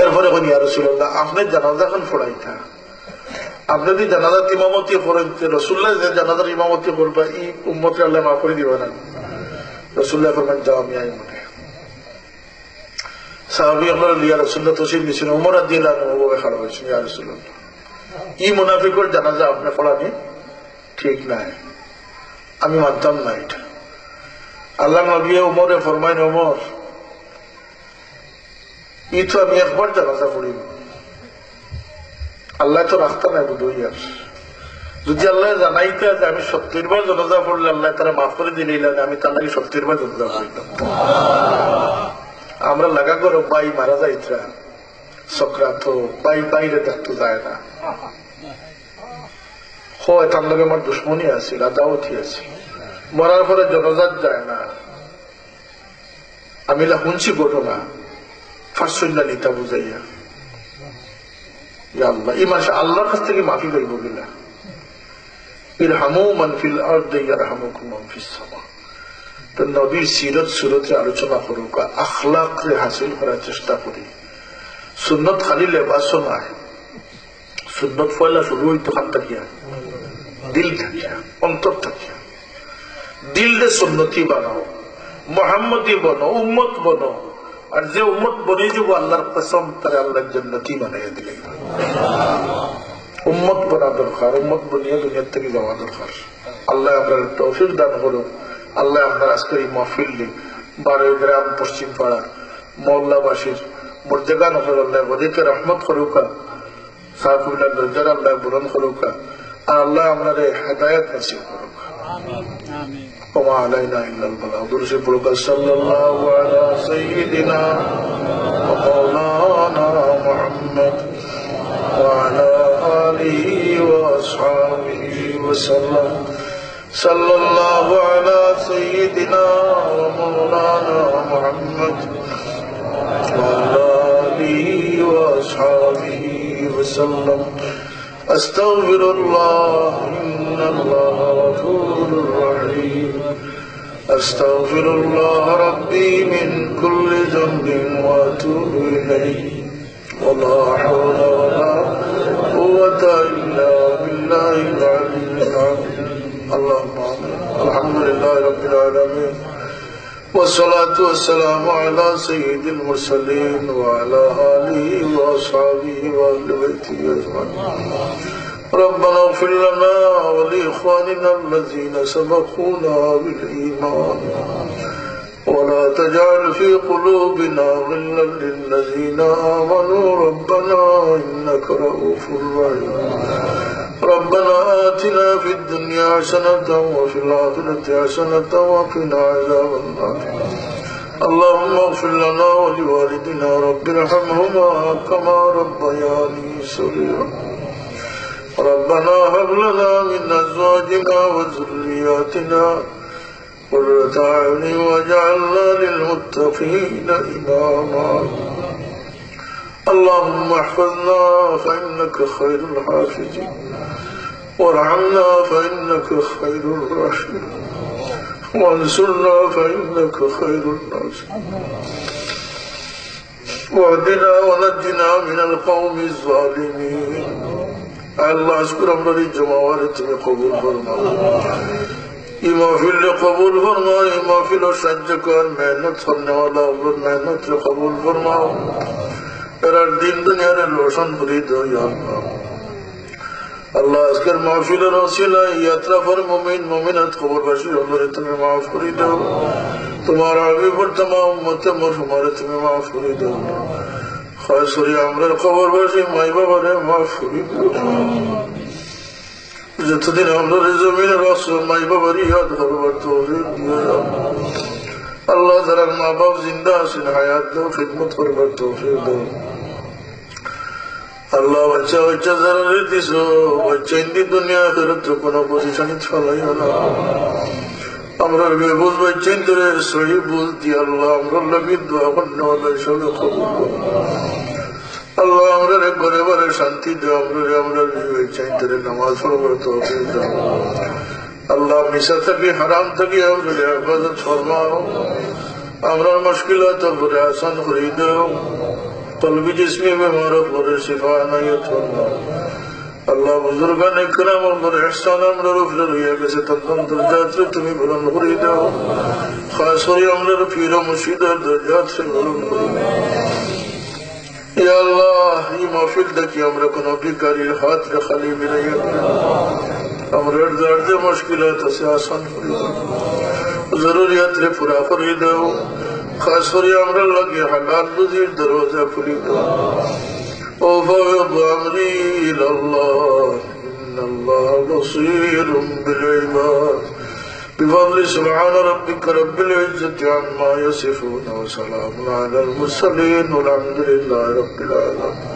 এরপরে কোন ইয়া রাসূলুল্লাহ আপনি জানাজা এখন পড়াইতা আপনি যদি জানাজার ইমামতি করেন রসুল্লাহ যে জানাজার ইমামতি করবা এই উম্মতকে আল্লাহ মাফ করে দিবে না রসুল্লাহ ফরমান যাও আমি আই মনে সাহাবী আপনারা ইয়া রাসূলুল্লাহ তশরিফ নিয়েছেন ওমর রাদিয়াল্লাহু আনহু ওভাবে খাড়া হয়েছেন ইয়া রাসূলুল্লাহ এই মুনাফিকের জানাজা আপনি পড়ানি ঠিক নাই আমি মানতাম না এটা আল্লাহ নবী ওমরে ফরমাইন ওমর ই তো আমি একবার জানাজা পড়িনি আল্লাহ তো রাখতা নাই বুধ ইয়ার যদি আল্লাহ জানাইতে যে আমি 70 বার জানাজা পড়লে আল্লাহ তারা মাফ করে দিলেন আমি তার লাগে 70 বার জানাজা পড়িতাম আমরা লাগা করো পাই মারা যাইতরা সক্রাত পাই বাইরে দেখতে যায় না হয় তার লগে আমার দুশ্মনী আছে রাজাওতি আছে মরার পরে জনজাত যায় না আমি শুনছি ঘটনা ফার্সুল্লা নিতা বুঝাইয়া আল্লাহ এই মানুষ আল্লাহর কাছ থেকে মাফি করব কিনা ইরহামু মান ফিল আরদি ইয়ারহামুকুম মান ফিস সামা তো নবীর সিরত সুরতে আলোচনা করুক আখলাক হাসিল করার চেষ্টা করি সুন্নত খালি লেবাসও নয় সুন্নত পয়লা শুরু হইতো হাত থাকিয়া দিল থাকিয়া অন্তর থাকিয়া দিল দে সুন্নতি বানাও মোহাম্মদী বনো উম্মত বনো আর যে উম্মত বনে যাব আল্লাহর কসম তারে আল্লাহর জান্নাতি বানাইয়া দিলে উম্মত বনা দরকার উম্মত বনিয়া দুনিয়া থেকে যাওয়া দরকার আল্লাহ আপনার তৌফিক দান করুন আল্লাহ আপনার আজকের এই মাহফিল বারো গ্রাম পশ্চিম পাড়া মহল্লাবাসীর মর্যাদা নজর আল্লাহ ওদেরকে রহমত করুকা সাহাবুল্লাহ দরজার আল্লাহ বুলন্দ করুকা আর আল্লাহ আপনার হেদায়েত নসিব করুকা وما علينا إلا البلاغ درس بركة صلى الله على سيدنا ومولانا محمد وعلى آله وأصحابه وسلم صلى الله على سيدنا ومولانا محمد وعلى آله وأصحابه وسلم أستغفر الله إن الله غفور رحيم أستغفر الله ربي من كل ذنب وأتوب إليه ولا حول ولا قوة إلا بالله العلي العظيم اللهم آمين الحمد لله رب العالمين والصلاة والسلام على سيد المرسلين وعلى آله وأصحابه وأهل بيته أجمعين ربنا اغفر لنا ولإخواننا الذين سبقونا بالإيمان ولا تجعل في قلوبنا غلا للذين آمنوا ربنا إنك رؤوف رحيم ربنا آتنا في الدنيا حسنة وفي الآخرة حسنة وقنا عذاب النار اللهم اغفر لنا ولوالدنا رب ارحمهما كما ربياني صغيرا ربنا هب لنا من أزواجنا وذرياتنا قرة أعين واجعلنا للمتقين إماما اللهم احفظنا فإنك خير الحافظين وارحمنا فإنك خير الراحمين وانصرنا فإنك خير الناصرين واهدنا ونجنا من القوم الظالمين আল্লাহ আজকের আমরা জমাওয়ারে তুমি কবুল ফরমাও এই মাহফিল কবুল ফরমাও এই মাহফিল সাহায্য কর মেহনত করনে वाला और मेहनत কবুল ফরমাও এর দিন দুনিয়ার রোশন করে দাও ইয়া আল্লাহ আল্লাহ আজকের মাহফিলের ওসিলায় ইয়াত্রাফর মুমিন মুমিনাত কবরবাসী আল্লাহ তুমি maaf করে দাও তোমার আগে পর तमाम উম্মত মুসলমানদের তুমি maaf করে দাও খাস করে আমরা কবরবাসী মাই বাবারে maaf করে দাও যতদিন আমরা জমিনের রাসূল মাই বাবার ইয়াদ করবার তৌফিক দিও আল্লাহ যারা মা বাপ জিন্দা আছেন হায়াত দাও খিদমত করবার তৌফিক দাও আল্লাহ বাচ্চা বাচ্চা যারা দিছ বাচ্চা ইন্দি দুনিয়া আখিরাত কোনো পজিশনে ফলাইও না আমরা বেবুজ বাচ্চা ইন্দরে সহি বুঝ দি আল্লাহ আমরা লাগি দোয়া করনে ওয়ালা সবে কবুল করো আল্লাহ আমরা ঘরে ঘরে শান্তি দাও আমরা বাচ্চা ইন্দরে নামাজ পড়বার তৌফিক দাও আল্লাহ মিশা থেকে হারাম থেকে আমরা হেফাজত ফরমাও আমরা মুশকিলাত করে আসান করে দাও قلبی جسمی بیمارت پر شفا عنایت فرما اللہ بزرگان اکرام اور احسان امر رفل رویہ کسی تندن درجات سے تمہیں بلند خرید ہو خاص خری امر پیر و مشید درجات سے بلند خرید یا اللہ یہ محفل دکی امر کنو بیکاری ہاتھ رخلی بلیت امر درد مشکلات سے آسان خرید ضروریات ری پورا خرید ہو خاص کر امر لگے حلال رزق دروازہ کھلی دو وفوض امری الى الله ان الله بصير بالعباد بفضل سبحان ربك رب العزة عما يصفون وسلام على المرسلين والحمد لله رب العالمين